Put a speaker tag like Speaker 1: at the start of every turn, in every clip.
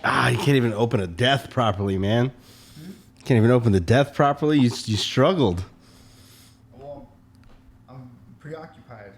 Speaker 1: You can't even open a death properly, man. You can't even open the death properly. You struggled.
Speaker 2: Well, I'm preoccupied.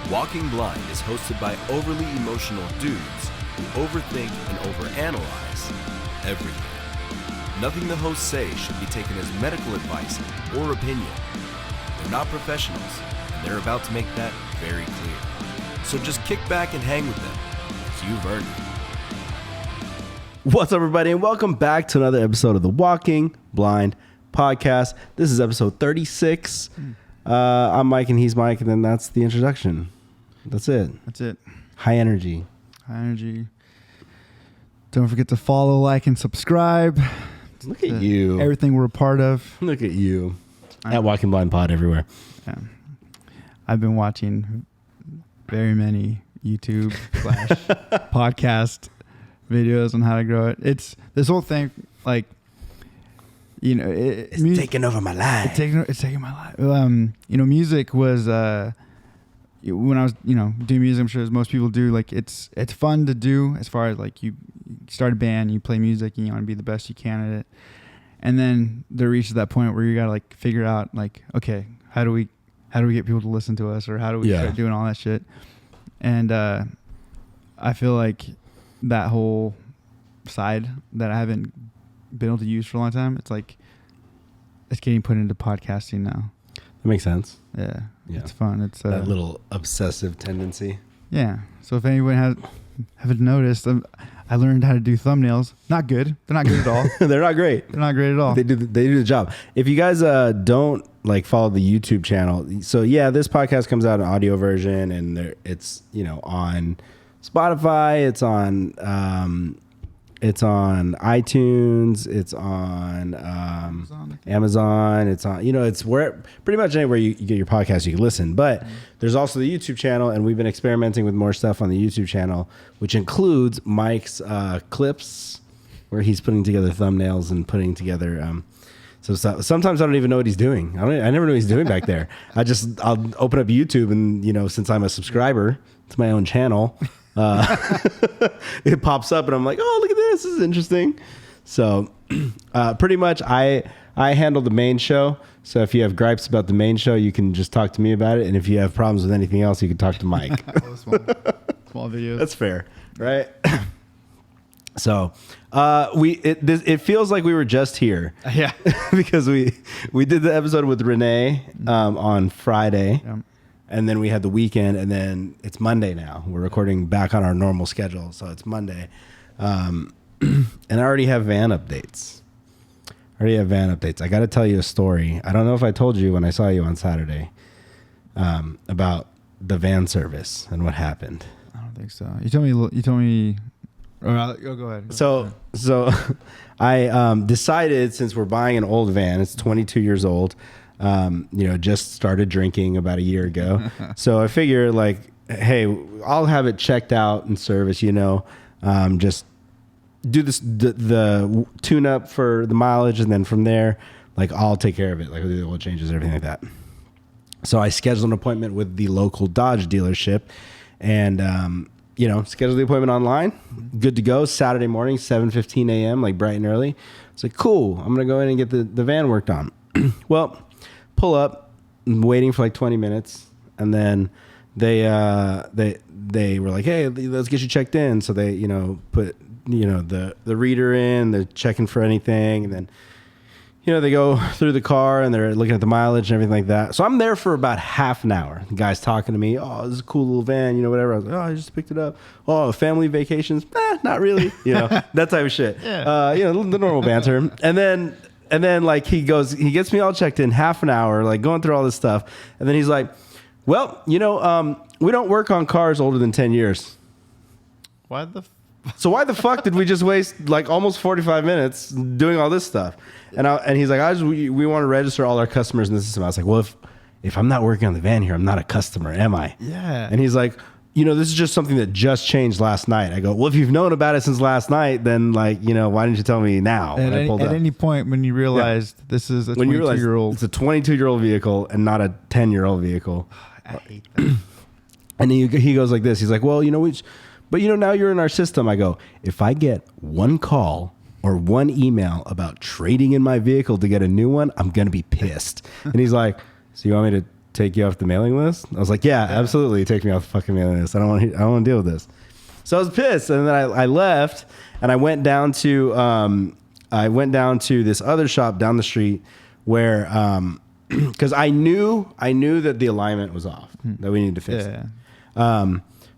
Speaker 3: Walking Blind is hosted by overly emotional dudes who overthink and overanalyze everything. Nothing the hosts say should be taken as medical advice or opinion. They're not professionals, and they're about to make that very clear. So just kick back and hang with them, because you've earned it.
Speaker 1: What's up, everybody, and welcome back to another episode of the Walking Blind podcast. This is episode 36. I'm Mike, and he's Mike, and then that's the introduction. That's it. High energy.
Speaker 2: Don't forget to follow, like, and subscribe.
Speaker 1: Look at you.
Speaker 2: Everything we're a part of.
Speaker 1: Look at you. At Walking Blind Pod everywhere.
Speaker 2: Yeah. I've been watching very many YouTube / podcast videos on how to grow it. It's this whole thing, like, you know,
Speaker 1: it's taking over my life.
Speaker 2: It's taking my life. Music was when I was, doing music, I'm sure as most people do, like it's fun to do as far as like you start a band, you play music, and you want to be the best you can at it. And then there reaches that point where you gotta like figure out like, okay, how do we get people to listen to us, or how do we start doing all that shit? And I feel like that whole side that I haven't been able to use for a long time, it's like it's getting put into podcasting now.
Speaker 1: That makes sense.
Speaker 2: Yeah. It's fun. It's
Speaker 1: that little obsessive tendency.
Speaker 2: Yeah. So if anyone haven't noticed, I learned how to do thumbnails. Not good. They're not good at all.
Speaker 1: They're not great.
Speaker 2: They're not great at all.
Speaker 1: They do the job. If you guys don't like follow the YouTube channel, so yeah, this podcast comes out in audio version, and it's on Spotify, it's on iTunes, it's on Amazon, it's on, it's where pretty much anywhere you get your podcast you can listen. But there's also the YouTube channel, and we've been experimenting with more stuff on the YouTube channel, which includes Mike's clips, where he's putting together thumbnails and putting together. So sometimes I don't even know what he's doing. I never know what he's doing back there. I'll open up YouTube, and since I'm a subscriber to my own channel, it pops up, and I'm like, oh, look at this is interesting. So pretty much I handle the main show. So if you have gripes about the main show, you can just talk to me about it. And if you have problems with anything else, you can talk to Mike.
Speaker 2: Small videos.
Speaker 1: That's fair, right? So it feels like we were just here.
Speaker 2: Yeah.
Speaker 1: Because we did the episode with Renee on Friday. Yeah. And then we had the weekend, and then it's Monday now. We're recording back on our normal schedule, so it's Monday. And I already have van updates. I got to tell you a story. I don't know if I told you when I saw you on Saturday about the van service and what happened.
Speaker 2: I don't think so. You told me. Go ahead.
Speaker 1: So I decided, since we're buying an old van, it's 22 years old. Just started drinking about a year ago. So I figure, like, hey, I'll have it checked out and service, just do this, the tune up for the mileage. And then from there, like, I'll take care of it. Like, I'll do the oil changes, everything like that. So I scheduled an appointment with the local Dodge dealership, and, scheduled the appointment online. Good to go. Saturday morning, 7:15 a.m., like bright and early. It's like, cool. I'm going to go in and get the van worked on. Well, pull up, I'm waiting for like 20 minutes, and then they were like, hey, let's get you checked in. So they put the reader in, they're checking for anything, and then they go through the car, and they're looking at the mileage and everything like that. So I'm there for about half an hour. The guy's talking to me, oh, this is a cool little van, whatever. I was like, oh, I just picked it up. Oh, family vacations? Not really. That type of shit. Yeah. The normal banter. And then like he gets me all checked in, half an hour, like going through all this stuff. And then he's like, well, we don't work on cars older than 10 years. So why the fuck did we just waste like almost 45 minutes doing all this stuff? And he's like, we want to register all our customers in the system. I was like, well, if I'm not working on the van here, I'm not a customer, am I?
Speaker 2: Yeah.
Speaker 1: And he's like, this is just something that just changed last night. I go, well, if you've known about it since last night, then like, why didn't you tell me now?
Speaker 2: At any point when you realized this is a 22-year-old.
Speaker 1: It's a 22-year-old vehicle and not a 10-year-old vehicle.
Speaker 2: I hate that.
Speaker 1: And he goes like this. He's like, well, but now you're in our system. I go, if I get one call or one email about trading in my vehicle to get a new one, I'm going to be pissed. And he's like, so you want me to take you off the mailing list? I was like, yeah, absolutely. Take me off the fucking mailing list. I don't want to deal with this. So I was pissed. And then I left and I went down to this other shop down the street where, cause I knew that the alignment was off, that we needed to fix it.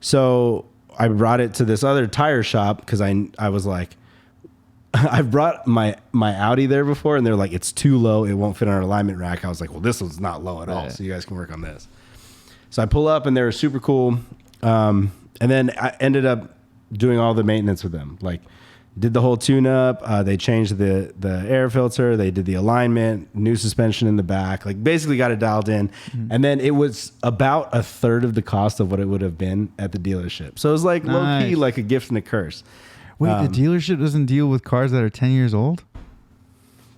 Speaker 1: So I brought it to this other tire shop cause I was like, I've brought my Audi there before and they're like, it's too low. It won't fit on our alignment rack. I was like, well, this one's not low at all. So you guys can work on this. So I pull up and they were super cool. And then I ended up doing all the maintenance with them. Like did the whole tune up. They changed the air filter. They did the alignment, new suspension in the back, like basically got it dialed in. Mm-hmm. And then it was about a third of the cost of what it would have been at the dealership. So it was like low key, like a gift and a curse.
Speaker 2: Wait, the dealership doesn't deal with cars that are 10 years old?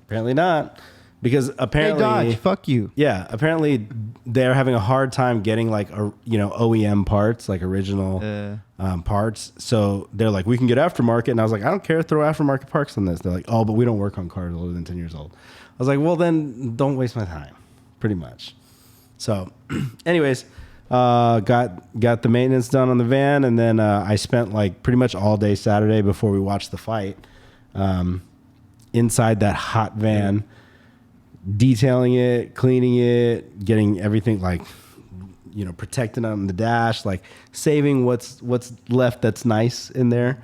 Speaker 1: Apparently not. Because apparently...
Speaker 2: Hey, Dodge, fuck you.
Speaker 1: Yeah, apparently they're having a hard time getting like, OEM parts, like original parts. So they're like, we can get aftermarket. And I was like, I don't care, throw aftermarket parts on this. They're like, oh, but we don't work on cars older than 10 years old. I was like, well, then don't waste my time, pretty much. So anyways... got the maintenance done on the van, and then I spent like pretty much all day Saturday before we watched the fight inside that hot van, detailing it, cleaning it, getting everything like protecting on the dash, like saving what's left that's nice in there.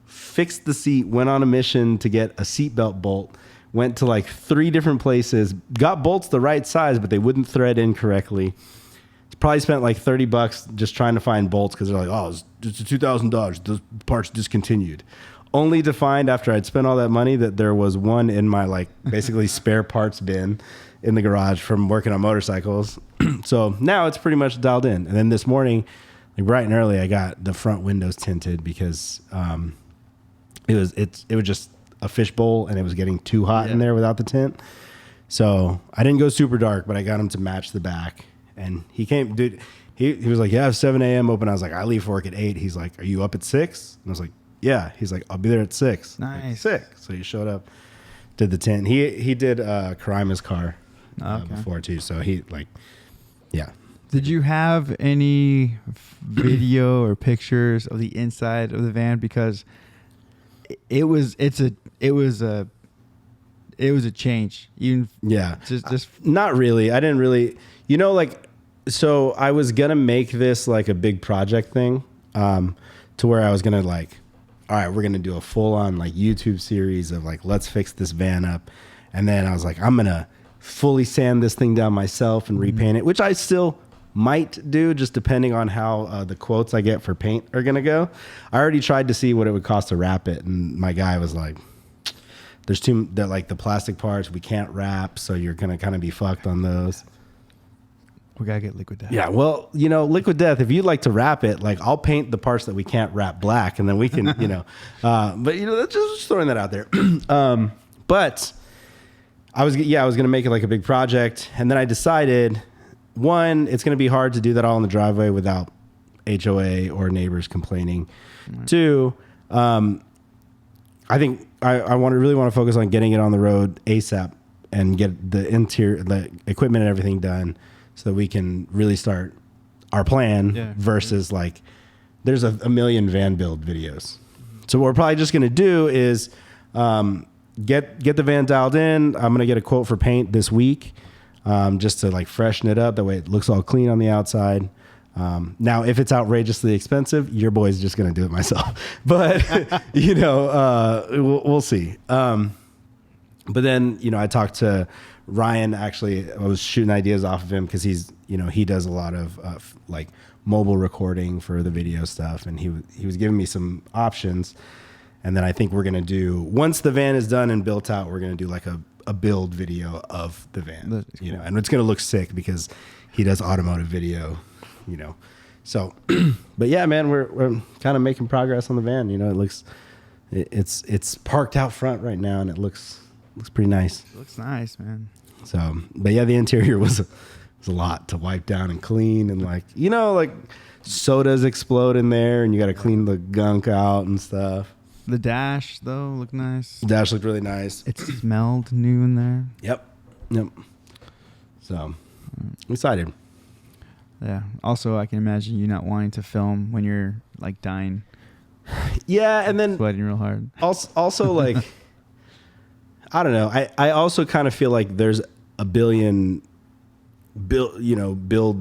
Speaker 1: Fixed the seat, went on a mission to get a seatbelt bolt. Went to like 3 different places, got bolts the right size, but they wouldn't thread in correctly. Probably spent like $30 just trying to find bolts because they're like, oh, it's a $2,000. The parts discontinued. Only to find after I'd spent all that money that there was one in my like basically spare parts bin in the garage from working on motorcycles. So now it's pretty much dialed in. And then this morning, like bright and early, I got the front windows tinted because it was just a fishbowl and it was getting too hot in there without the tint. So I didn't go super dark, but I got them to match the back. And he came, dude, he was like, yeah, 7 a.m. open. I was like, I leave for work at 8. He's like, are you up at 6? And I was like, yeah. He's like, I'll be there at 6.
Speaker 2: Nice.
Speaker 1: Like, 6. So he showed up, did the tint. He did Karima's car before too. So he like, yeah.
Speaker 2: Did you have any video or pictures of the inside of the van? Because it was a change. Even just
Speaker 1: not really. I didn't really, so I was gonna make this like a big project thing, to where I was gonna like, all right, we're gonna do a full on like YouTube series of like, let's fix this van up, and then I was like, I'm gonna fully sand this thing down myself and repaint it, which I still might do, just depending on how the quotes I get for paint are gonna go. I already tried to see what it would cost to wrap it, and my guy was like, they're like the plastic parts we can't wrap, so you're gonna kind of be fucked on those.
Speaker 2: We gotta get Liquid Death.
Speaker 1: Yeah, well, Liquid Death, if you'd like to wrap it, like I'll paint the parts that we can't wrap black, and then we can, but that's just throwing that out there. But I was gonna make it like a big project, and then I decided, one, it's gonna be hard to do that all in the driveway without HOA or neighbors complaining. Right. Two, I think I really want to focus on getting it on the road ASAP and get the interior, the equipment and everything done, so that we can really start our plan versus like there's a million van build videos. So what we're probably just going to do is get the van dialed in. I'm going to get a quote for paint this week, just to like freshen it up. That way it looks all clean on the outside. Now, if it's outrageously expensive, your boy's just going to do it myself. But, we'll see. But then, I talked to Ryan. Actually, I was shooting ideas off of him because he's, he does a lot of like mobile recording for the video stuff. And he was giving me some options. And then I think we're going to do, once the van is done and built out, we're going to do like a build video of the van, you know, and it's going to look sick because he does automotive video, you know. So, but yeah, man, we're kind of making progress on the van. You know, it's parked out front right now, and it looks pretty nice.
Speaker 2: It looks nice, man.
Speaker 1: So, but yeah, the interior was a lot to wipe down and clean, and like, you know, like sodas explode in there, and you got to clean the gunk out and stuff.
Speaker 2: The dash though looked nice.
Speaker 1: The dash looked really nice.
Speaker 2: It smelled new in there.
Speaker 1: Yep. So, I'm excited.
Speaker 2: Yeah. Also, I can imagine you not wanting to film when you're like dying.
Speaker 1: Yeah, and then
Speaker 2: sweating real hard.
Speaker 1: Also like, I don't know. I also kind of feel like there's a billion build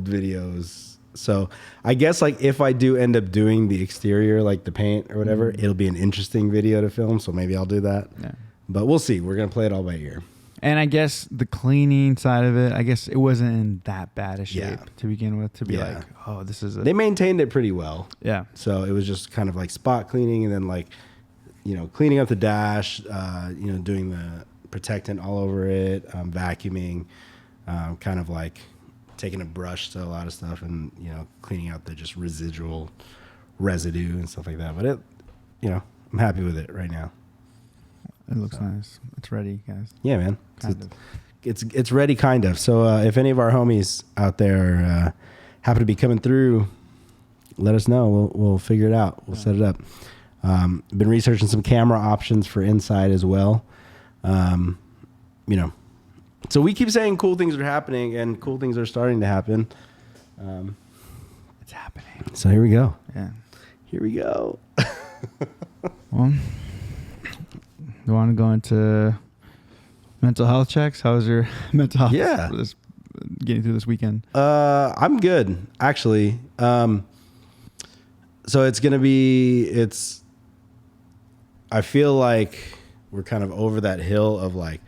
Speaker 1: videos. So I guess like if I do end up doing the exterior, like the paint or whatever, it'll be an interesting video to film. So maybe I'll do that. Yeah. But we'll see. We're gonna play it all by ear. And
Speaker 2: I guess the cleaning side of it, I guess it wasn't in that bad a shape to begin with. To be like, oh, this is.
Speaker 1: They maintained it pretty well.
Speaker 2: Yeah.
Speaker 1: So it was just kind of like spot cleaning, and then like, you know, cleaning up the dash, you know, doing the protectant all over it, vacuuming, kind of like taking a brush to a lot of stuff, and you know, cleaning out the just residual residue and stuff like that. But it, you know, I'm happy with it right now.
Speaker 2: It looks nice. It's ready, guys.
Speaker 1: Yeah, man. It's ready, kind of. So if any of our homies out there happen to be coming through, let us know. We'll figure it out. We'll set it up. Been researching some camera options for inside as well. You know, so we keep saying cool things are happening, and cool things are starting to happen.
Speaker 2: It's happening.
Speaker 1: So here we go.
Speaker 2: Yeah.
Speaker 1: Here we go.
Speaker 2: Well, you want to go into mental health checks? How was your mental health?
Speaker 1: Yeah.
Speaker 2: Getting through this weekend.
Speaker 1: I'm good, actually. So it's going to be, I feel like we're kind of over that hill of like,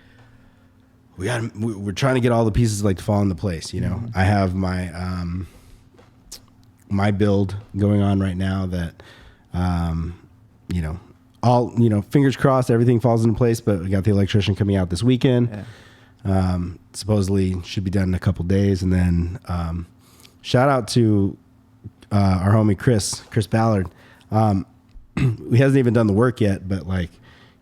Speaker 1: we're trying to get all the pieces like to fall into place, you know. Mm-hmm. I have my my build going on right now that you know, all, you know, fingers crossed everything falls into place, but we got the electrician coming out this weekend. Yeah. Supposedly should be done in a couple days, and then shout out to our homie Chris Ballard. He hasn't even done the work yet, but like,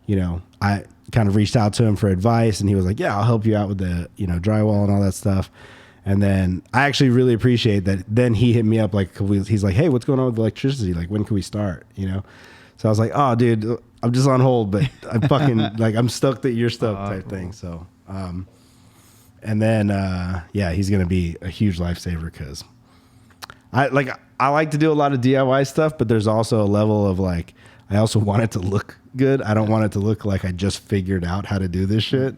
Speaker 1: you know, I kind of reached out to him for advice, and he was like, yeah, I'll help you out with the, you know, drywall and all that stuff. And then I actually really appreciate that. Then he hit me up like, he's like, hey, what's going on with electricity? Like, when can we start? You know? So I was like, oh, dude, I'm just on hold, but I'm fucking like, I'm stoked that you're stoked type thing. So, and then, yeah, he's going to be a huge lifesaver, because I like to do a lot of DIY stuff, but there's also a level of like, I also want it to look good. I don't want it to look like I just figured out how to do this shit.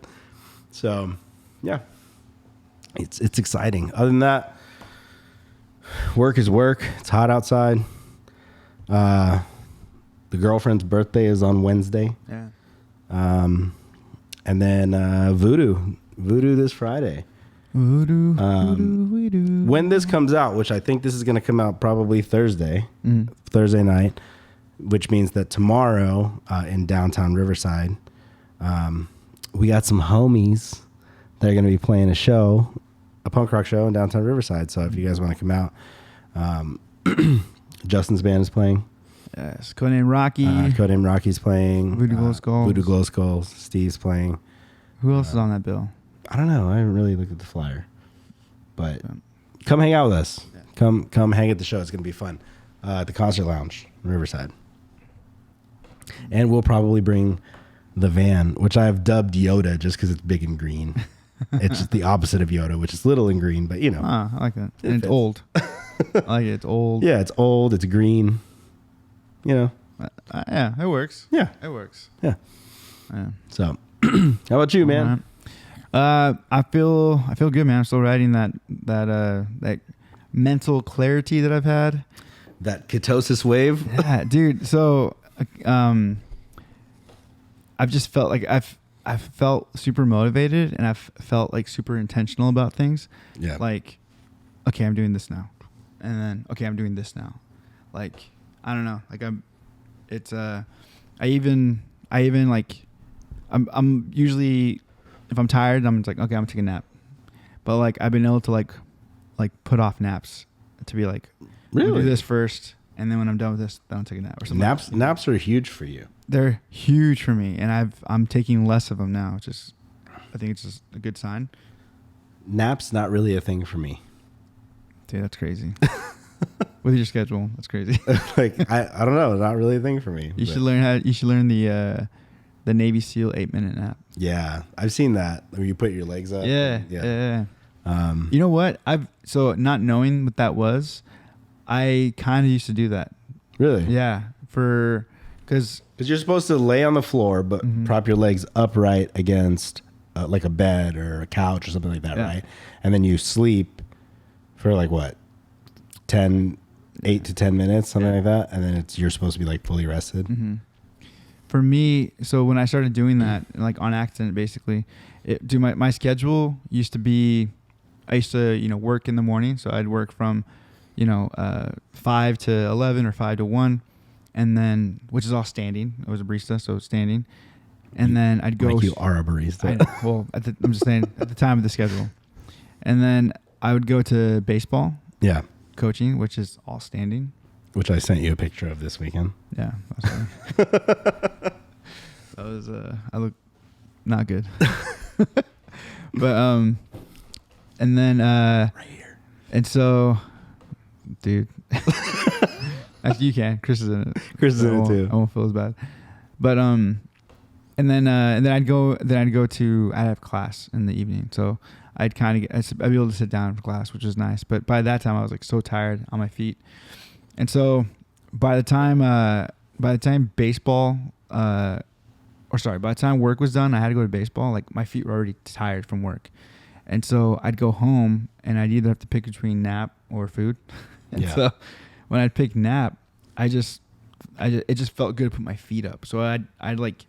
Speaker 1: So, yeah, it's exciting. Other than that, work is work. It's hot outside. The girlfriend's birthday is on Wednesday.
Speaker 2: Yeah.
Speaker 1: And then Voodoo this Friday.
Speaker 2: Voodoo.
Speaker 1: When this comes out, which I think this is going to come out probably Thursday night, which means that tomorrow in downtown Riverside, we got some homies that are going to be playing a punk rock show in downtown Riverside. So if you guys want to come out, Justin's band is playing.
Speaker 2: Yes, Codename Rocky.
Speaker 1: Codename Rocky's playing.
Speaker 2: Voodoo Glow Skulls.
Speaker 1: Voodoo Glow Skulls. Steve's playing.
Speaker 2: Who else is on that bill?
Speaker 1: I don't know. I haven't really looked at the flyer. But come hang out with us. Yeah. Come hang at the show. It's going to be fun. At the Concert Lounge in Riverside. And we'll probably bring the van, which I have dubbed Yoda just because it's big and green. It's just the opposite of Yoda, which is little and green, but you know.
Speaker 2: I like that. And it's old. I like it. It's old.
Speaker 1: Yeah, it's old. It's green. You know.
Speaker 2: Yeah, it works.
Speaker 1: Yeah.
Speaker 2: It works.
Speaker 1: Yeah. So, how about you, man?
Speaker 2: I feel good, man. I'm still riding that mental clarity that I've had.
Speaker 1: That ketosis wave.
Speaker 2: Yeah, dude. So, I've just felt like I've felt super motivated, and I've felt like super intentional about things.
Speaker 1: Yeah.
Speaker 2: Like, okay, I'm doing this now, and then okay, I'm doing this now. Like, I don't know. Like I'm usually if I'm tired, I'm just like, okay, I'm gonna take a nap. But like I've been able to like put off naps to be like,
Speaker 1: really?
Speaker 2: I'm gonna do this first, and then when I'm done with this, then I'll take a nap or something.
Speaker 1: Naps are huge for you.
Speaker 2: They're huge for me, and I'm taking less of them now, which is, I think it's just a good sign.
Speaker 1: Naps not really a thing for me.
Speaker 2: Dude, that's crazy. With your schedule, that's crazy.
Speaker 1: Like I don't know, not really a thing for me.
Speaker 2: You should learn the Navy SEAL 8-minute nap.
Speaker 1: Yeah, I've seen that where you put your legs up.
Speaker 2: Yeah. You know what? So not knowing what that was, I kind of used to do that.
Speaker 1: Really?
Speaker 2: Yeah, because
Speaker 1: you're supposed to lay on the floor, but prop your legs upright against like a bed or a couch or something like that, right? And then you sleep for like what, 8 to 10 minutes, something like that, and then you're supposed to be like fully rested.
Speaker 2: Mm-hmm. For me, so when I started doing that, like on accident, basically, my schedule used to be, I used to work in the morning, so I'd work from 5 to 11 or 5 to 1, and then, which is all standing. I was a barista, so standing. And then I'd go.
Speaker 1: Like you are a barista.
Speaker 2: I'm just saying at the time of the schedule. And then I would go to baseball.
Speaker 1: Yeah.
Speaker 2: Coaching, which is all standing.
Speaker 1: Which I sent you a picture of this weekend.
Speaker 2: Yeah. That was I look not good. But and then right here. And so, dude. Actually, you can. Chris is in it.
Speaker 1: Chris is in it too.
Speaker 2: I won't feel as bad. But and then I'd have class in the evening. So I'd be able to sit down for class, which was nice. But by that time I was like so tired on my feet. And so by the time work was done, I had to go to baseball. Like my feet were already tired from work. And so I'd go home and I'd either have to pick between nap or food. And so when I'd pick nap, it just felt good to put my feet up. So I'd like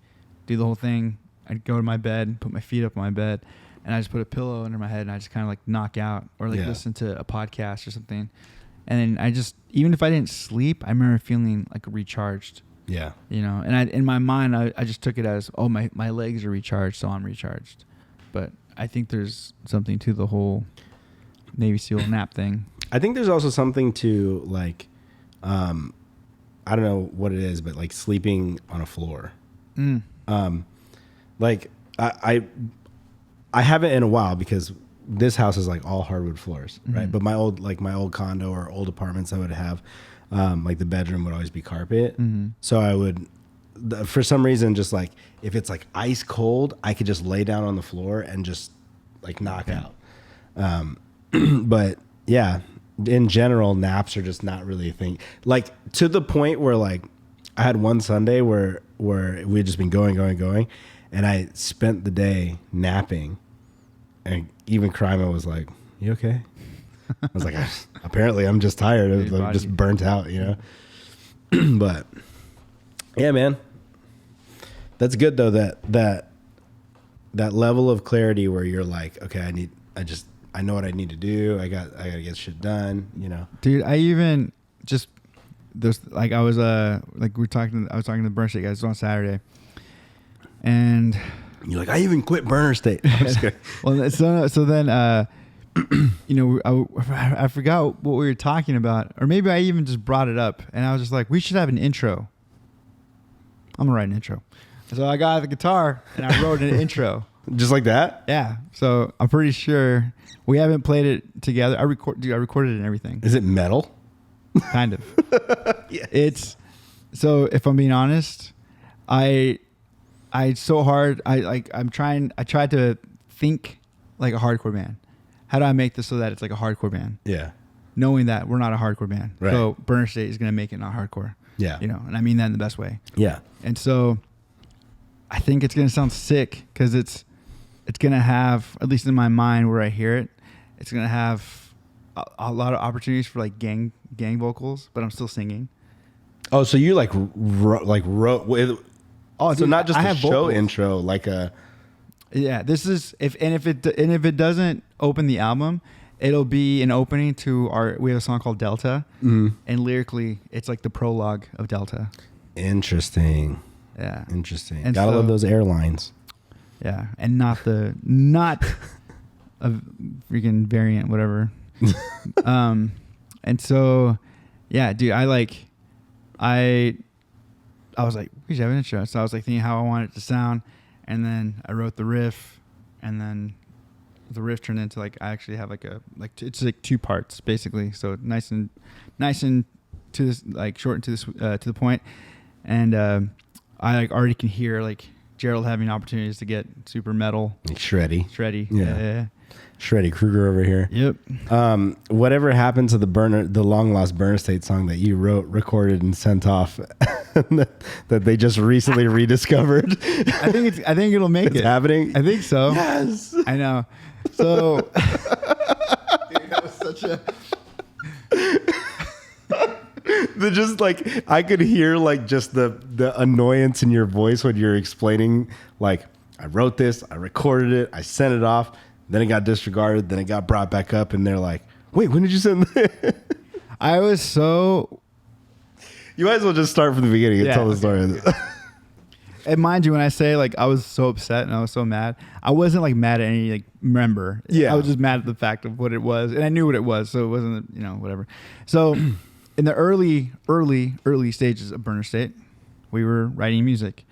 Speaker 2: do the whole thing. I'd go to my bed, put my feet up on my bed, and I just put a pillow under my head and I just kind of like knock out or like listen to a podcast or something. And then even if I didn't sleep, I remember feeling like recharged. Yeah. And in my mind, I just took it as, oh, my legs are recharged, so I'm recharged. But I think there's something to the whole Navy SEAL nap thing.
Speaker 1: I think there's also something to like, I don't know what it is, but like sleeping on a floor. Like I haven't in a while because this house is like all hardwood floors, right? But my old condo or old apartments, I would have like the bedroom would always be carpet. So I would, for some reason, just like if it's like ice cold, I could just lay down on the floor and just like knock out. But yeah, in general, naps are just not really a thing. Like to the point where like I had one Sunday where we had just been going, and I spent the day napping, and even Kryma was like, "You okay?" I was like, "Apparently, I'm just tired. I'm just burnt out, But yeah, man, that's good though. That level of clarity where you're like, okay, I know what I need to do. I gotta get shit done,
Speaker 2: Dude, I even just there's like I was like I was talking to the Burn State guys on Saturday, and
Speaker 1: you're like, I even quit Burner State. I'm just kidding.
Speaker 2: Well, so then I forgot what we were talking about, or maybe I even just brought it up, and I was just like, we should have an intro. I'm gonna write an intro. So I got the guitar and I wrote an intro.
Speaker 1: Just like that?
Speaker 2: Yeah. So I'm pretty sure we haven't played it together. I recorded it and everything.
Speaker 1: Is it metal?
Speaker 2: Kind of.
Speaker 1: Yes.
Speaker 2: It's so if I'm being honest, I so hard. I tried to think like a hardcore band. How do I make this so that it's like a hardcore band?
Speaker 1: Yeah.
Speaker 2: Knowing that we're not a hardcore band.
Speaker 1: Right.
Speaker 2: So Burner State is going to make it not hardcore.
Speaker 1: Yeah.
Speaker 2: And I mean that in the best way.
Speaker 1: Yeah.
Speaker 2: And so I think it's going to sound sick because it's going to have, at least in my mind where I hear it, it's going to have a lot of opportunities for like gang vocals, but I'm still singing.
Speaker 1: Oh, so you wrote
Speaker 2: Oh,
Speaker 1: so
Speaker 2: dude,
Speaker 1: not just
Speaker 2: I
Speaker 1: a
Speaker 2: have
Speaker 1: show
Speaker 2: vocals.
Speaker 1: intro, like a.
Speaker 2: Yeah, this is if it doesn't open the album, it'll be an opening to we have a song called Delta, and lyrically it's like the prologue of Delta.
Speaker 1: Interesting.
Speaker 2: Yeah.
Speaker 1: Interesting.
Speaker 2: And
Speaker 1: Gotta love those airlines.
Speaker 2: Yeah, and not a freaking variant, whatever. And so, yeah, dude, I was like, we should have an intro. So I was like thinking how I want it to sound, and then I wrote the riff, and then the riff turned into like I actually have it's like 2 parts basically. So nice and to this, like short and to this to the point, and I like already can hear like Gerald having opportunities to get super metal, shreddy, yeah.
Speaker 1: Shreddy Krueger over here.
Speaker 2: Yep.
Speaker 1: Whatever happened to the long lost Burner State song that you wrote, recorded, and sent off that they just recently rediscovered?
Speaker 2: I think it'll make it.
Speaker 1: It's happening.
Speaker 2: I think so.
Speaker 1: Yes.
Speaker 2: I know. So dude, that was such a
Speaker 1: just like I could hear like just the annoyance in your voice when you're explaining like I wrote this, I recorded it, I sent it off. Then it got disregarded. Then it got brought back up, and they're like, "Wait, when did you send that?"
Speaker 2: I was so.
Speaker 1: You might as well just start from the beginning and tell the story.
Speaker 2: And mind you, when I say like I was so upset and I was so mad, I wasn't like mad at any like member.
Speaker 1: Yeah,
Speaker 2: I was just mad at the fact of what it was, and I knew what it was, so it wasn't whatever. So, in the early stages of Burner State, we were writing music,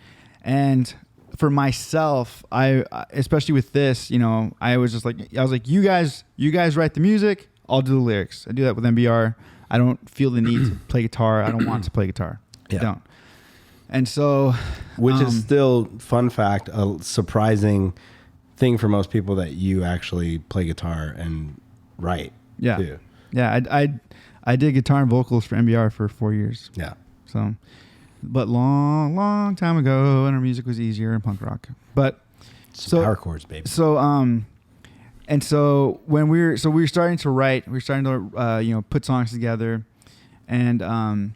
Speaker 2: and for myself, I especially with this, I was like, you guys write the music, I'll do the lyrics. I do that with MBR. I don't feel the need to play guitar. I don't want to play guitar.
Speaker 1: Yeah.
Speaker 2: I don't. And so,
Speaker 1: which is still, fun fact, a surprising thing for most people that you actually play guitar and write.
Speaker 2: Yeah,
Speaker 1: too.
Speaker 2: Yeah. I did guitar and vocals for MBR for 4 years.
Speaker 1: Yeah.
Speaker 2: So. But long time ago, and our music was easier in punk rock. But
Speaker 1: power chords, baby.
Speaker 2: So and so when we were starting to write, we were starting to put songs together, and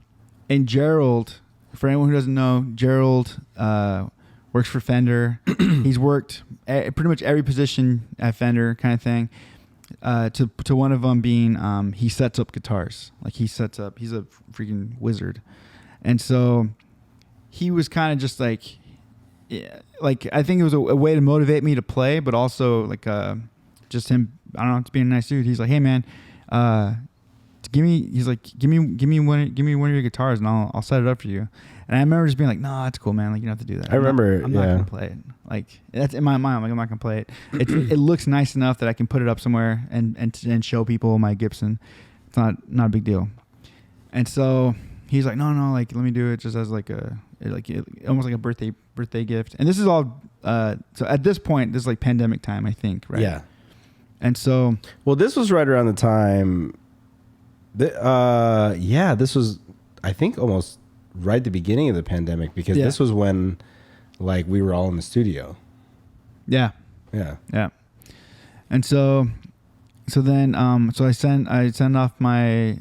Speaker 2: Gerald, for anyone who doesn't know, Gerald works for Fender. He's worked pretty much every position at Fender, kind of thing. To one of them being he sets up guitars. He's a freaking wizard. And so he was kind of just like, yeah, like I think it was a way to motivate me to play, but also like just him, I don't know, to being a nice dude. He's like, hey man, give me one of your guitars and I'll set it up for you. And I remember just being like, no, that's cool, man. Like you don't have to do that. I'm not gonna play it. Like that's in my mind. I'm like, I'm not gonna play it. It looks nice enough that I can put it up somewhere and show people my Gibson. It's not a big deal. And so he's like, no, like let me do it just as like almost like a birthday gift. And this is all so at this point, this is like pandemic time, I think, right?
Speaker 1: Yeah.
Speaker 2: And so,
Speaker 1: well, this was right around the time. This was, I think, almost right at the beginning of the pandemic because this was when, like, we were all in the studio.
Speaker 2: Yeah.
Speaker 1: Yeah.
Speaker 2: Yeah. And so then I send off my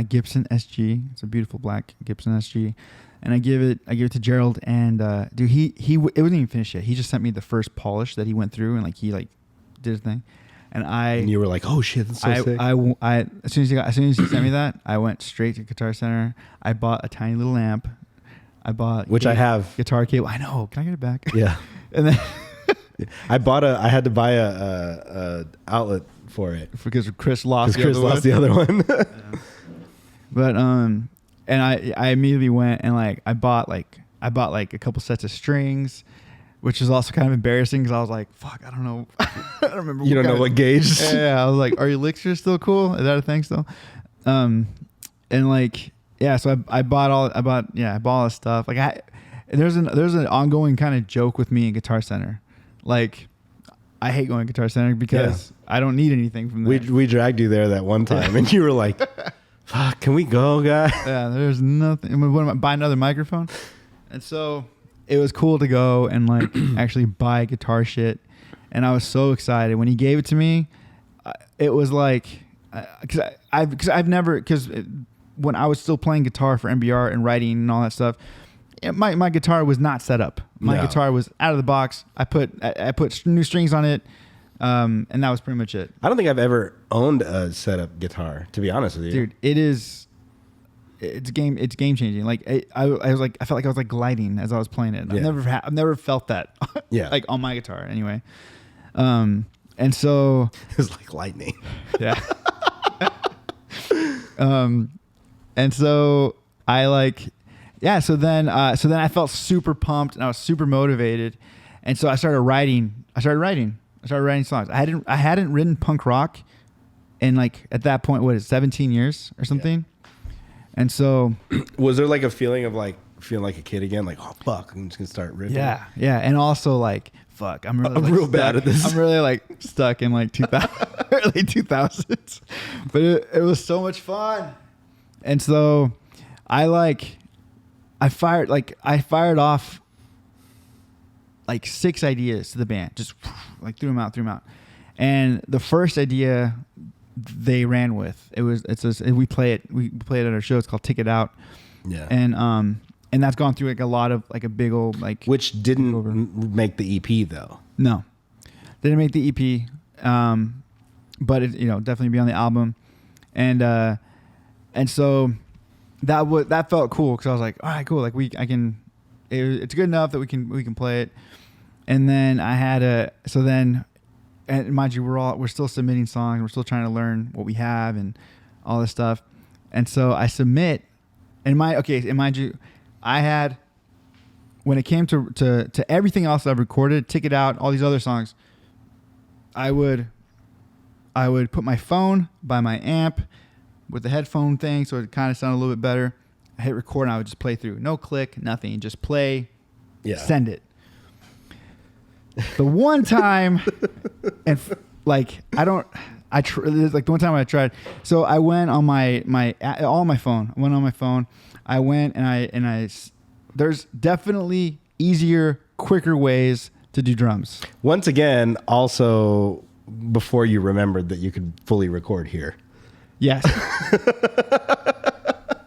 Speaker 2: Gibson SG. It's a beautiful black Gibson SG, and I give it to Gerald, and dude, it wasn't even finished yet. He just sent me the first polish that he went through, and like he like did his thing, and you
Speaker 1: were like, oh shit, that's so sick.
Speaker 2: As soon as he sent me that, I went straight to Guitar Center. I bought a tiny little amp. I have guitar cable. I know. Can I get it back?
Speaker 1: Yeah.
Speaker 2: And then
Speaker 1: I had to buy a outlet for it
Speaker 2: because Chris lost
Speaker 1: the other one.
Speaker 2: Yeah. But and I immediately went and like I bought a couple sets of strings, which was also kind of embarrassing because I was like, fuck, I don't know. I don't remember.
Speaker 1: You don't know what gauge.
Speaker 2: Yeah, I was like, are your licks still cool? Is that a thing still? And like, yeah, so I bought all this stuff. Like there's an ongoing kind of joke with me in Guitar Center. Like, I hate going to Guitar Center because I don't need anything from there.
Speaker 1: We dragged you there that one time, and you were like, "Fuck, can we go, guy?"
Speaker 2: Yeah, there's nothing. What am I buy another microphone? And so it was cool to go and like actually buy guitar shit, and I was so excited when he gave it to me. It was like because when I was still playing guitar for MBR and writing and all that stuff. My guitar was not set up. My guitar was out of the box. I put new strings on it, and that was pretty much it.
Speaker 1: I don't think I've ever owned a set up guitar, to be honest with you.
Speaker 2: Dude, it is it's game changing. Like I was like, I felt like I was like gliding as I was playing it.
Speaker 1: Yeah.
Speaker 2: I've never felt that.
Speaker 1: Yeah.
Speaker 2: Like on my guitar anyway. And so
Speaker 1: It was like lightning.
Speaker 2: yeah. And so I like, yeah. So then I felt super pumped and I was super motivated. And so I started writing songs. I hadn't written punk rock in like, at that point, what is it, 17 years or something? Yeah. And so
Speaker 1: was there like a feeling of like feeling like a kid again? Like, oh fuck, I'm just gonna start ripping.
Speaker 2: Yeah. Yeah. And also like, fuck, I'm
Speaker 1: real bad at this.
Speaker 2: I'm really like stuck in like 2000, early 2000s, but it was so much fun. And so I fired off like 6 ideas to the band, just like threw them out. And the first idea they ran with, we play it at our show. It's called Ticket Out.
Speaker 1: Yeah.
Speaker 2: And that's gone through like a lot of like a big old like,
Speaker 1: which didn't make the EP though.
Speaker 2: No, didn't make the EP. But it, definitely be on the album. And so that felt cool. Cause I was like, all right, cool. Like it's good enough that we can play it. And then I had and mind you, we're still submitting songs. We're still trying to learn what we have and all this stuff. And so I submit, and mind you, I had, when it came to everything else I've recorded, Ticket Out, all these other songs, I would put my phone by my amp with the headphone thing, so it kind of sounded a little bit better. I hit record and I would just play through. No click, nothing. Just play, send it. The one time, and like the one time I tried. So I went on my phone. I went on my phone. I went and I. There's definitely easier, quicker ways to do drums.
Speaker 1: Once again, also before you remembered that you could fully record here.
Speaker 2: Yes.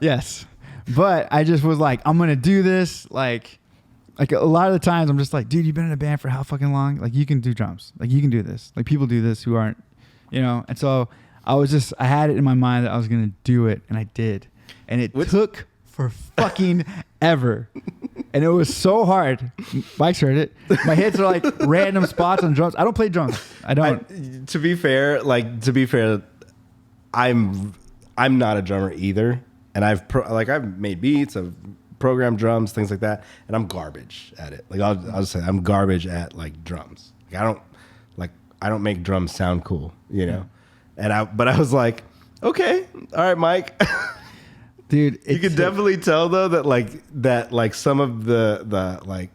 Speaker 2: Yes. But I just was like, I'm gonna do this. Like a lot of the times I'm just like, dude, you've been in a band for how fucking long? Like you can do drums. Like you can do this. Like people do this who aren't, And so I had it in my mind that I was gonna do it, and I did. And it took for fucking ever. And it was so hard. Mike's heard it. My hits are like random spots on drums. I don't play drums. I don't.
Speaker 1: To be fair, I'm not a drummer either. And I've made beats, I've programmed drums, things like that, and I'm garbage at it. Like I'll just say I'm garbage at like drums. Like I don't make drums sound cool, But I was like, okay, all right, Mike.
Speaker 2: Dude,
Speaker 1: you could definitely tell though that some of the like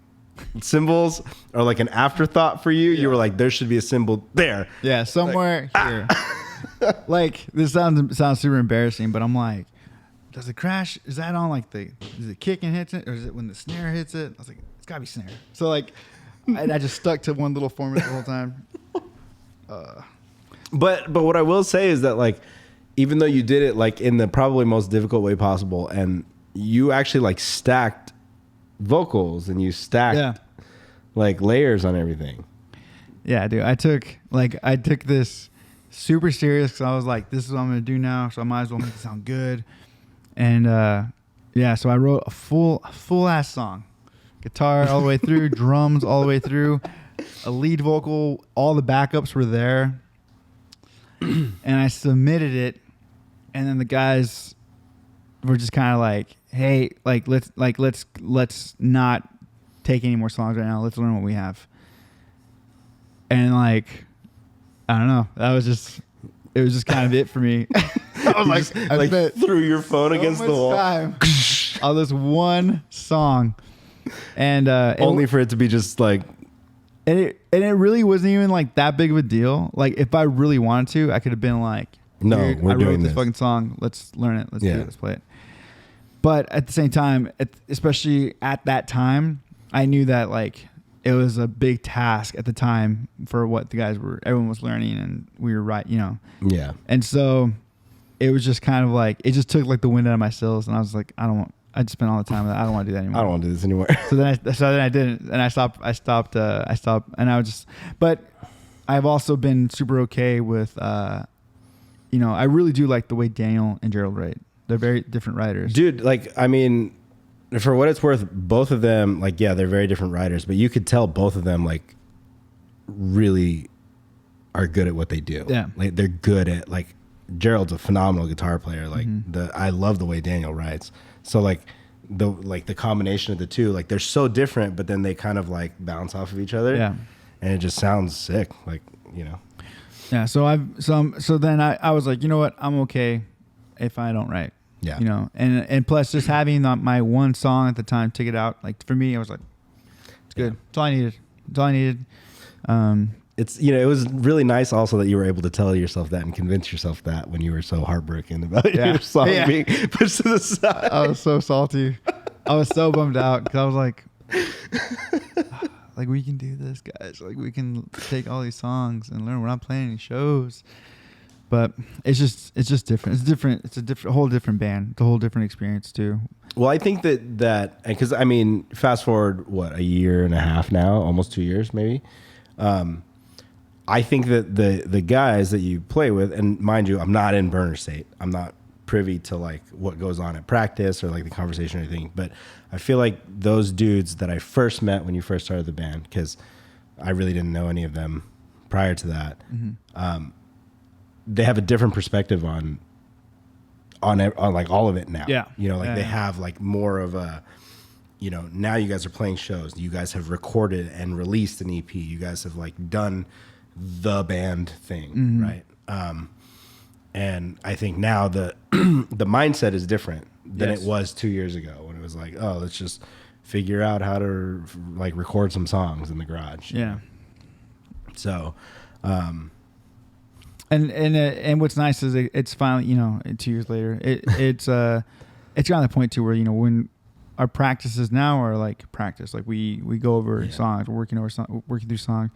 Speaker 1: cymbals are like an afterthought for you. Yeah. You were like, there should be a cymbal there.
Speaker 2: Yeah, somewhere here. Like this sounds super embarrassing, but I'm like, does it crash? Is that on like is it kick and hits it, or is it when the snare hits it? I was like, it's gotta be snare. So like, I just stuck to one little formula the whole time.
Speaker 1: But what I will say is that like, even though you did it like in the probably most difficult way possible, and you actually like stacked vocals and you stacked like layers on everything. Yeah,
Speaker 2: dude. I took this super serious because I was like, this is what I'm gonna do now, so I might as well make it sound good. And so I wrote a full ass song, guitar all the way through, drums all the way through, a lead vocal, all the backups were there, and I submitted it, and then the guys were just kind of like, hey, let's not take any more songs right now. Let's learn what we have. And like, I don't know, it was just kind of it for me. I was
Speaker 1: I threw your phone against the wall
Speaker 2: time on this one song, and
Speaker 1: only for it to be just like,
Speaker 2: and it really wasn't even like that big of a deal. Like if I really wanted to, I could have been like,
Speaker 1: no, we're doing
Speaker 2: this fucking song. Let's learn it. Let's do it. Let's play it. But at the same time, especially at that time, I knew that like it was a big task at the time for what everyone was learning, and we were right,
Speaker 1: Yeah.
Speaker 2: And so it was just kind of like, it just took like the wind out of my sails, and I was like, I just spent all the time with that. I don't want to do that anymore.
Speaker 1: I don't want to do this anymore.
Speaker 2: So then I didn't, and I stopped, and I was just, but I've also been super okay with, I really do like the way Daniel and Gerald write. They're very different writers.
Speaker 1: Dude, like, I mean, for what it's worth, both of them, like, yeah, they're very different writers, but you could tell both of them, like, really are good at what they do.
Speaker 2: Yeah.
Speaker 1: Like, they're good at, like, Gerald's a phenomenal guitar player. Like, I love the way Daniel writes. So, like, the combination of the two, like, they're so different, but then they kind of, like, bounce off of each other.
Speaker 2: Yeah.
Speaker 1: And it just sounds sick. Like, you know.
Speaker 2: Yeah. So then I was like, you know what? I'm okay if I don't write.
Speaker 1: Yeah.
Speaker 2: You know, and plus just having my one song at the time, Take It Out, like for me, I was like, it's good. It's all I needed. It's all I needed.
Speaker 1: It's, you know, it was really nice also that you were able to tell yourself that and convince yourself that when you were so heartbroken about your song being pushed to the side.
Speaker 2: I was so salty. I was so bummed out because I was like, we can do this, guys. Like, we can take all these songs and learn. We're not playing any shows. But it's just different. It's different. It's a whole different band. It's a whole different experience too.
Speaker 1: Well, I think that because I mean, fast forward a year and a half now, almost 2 years maybe. I think that the guys that you play with, and mind you, I'm not in burner state. I'm not privy to like what goes on at practice or like the conversation or anything. But I feel like those dudes that I first met when you first started the band, because I really didn't know any of them prior to that. They have a different perspective on like all of it now.
Speaker 2: Yeah.
Speaker 1: You know, like they have like more of a, you know, now you guys are playing shows. You guys have recorded and released an EP. You guys have like done the band thing, right? And I think now the mindset is different than it was 2 years ago when it was like, oh, let's just figure out how to like record some songs in the garage.
Speaker 2: Yeah.
Speaker 1: So,
Speaker 2: And what's nice is it's finally, you know, 2 years later, it's gotten to the point too where, you know, when our practices now are like practice, like we go over songs, we're working through songs.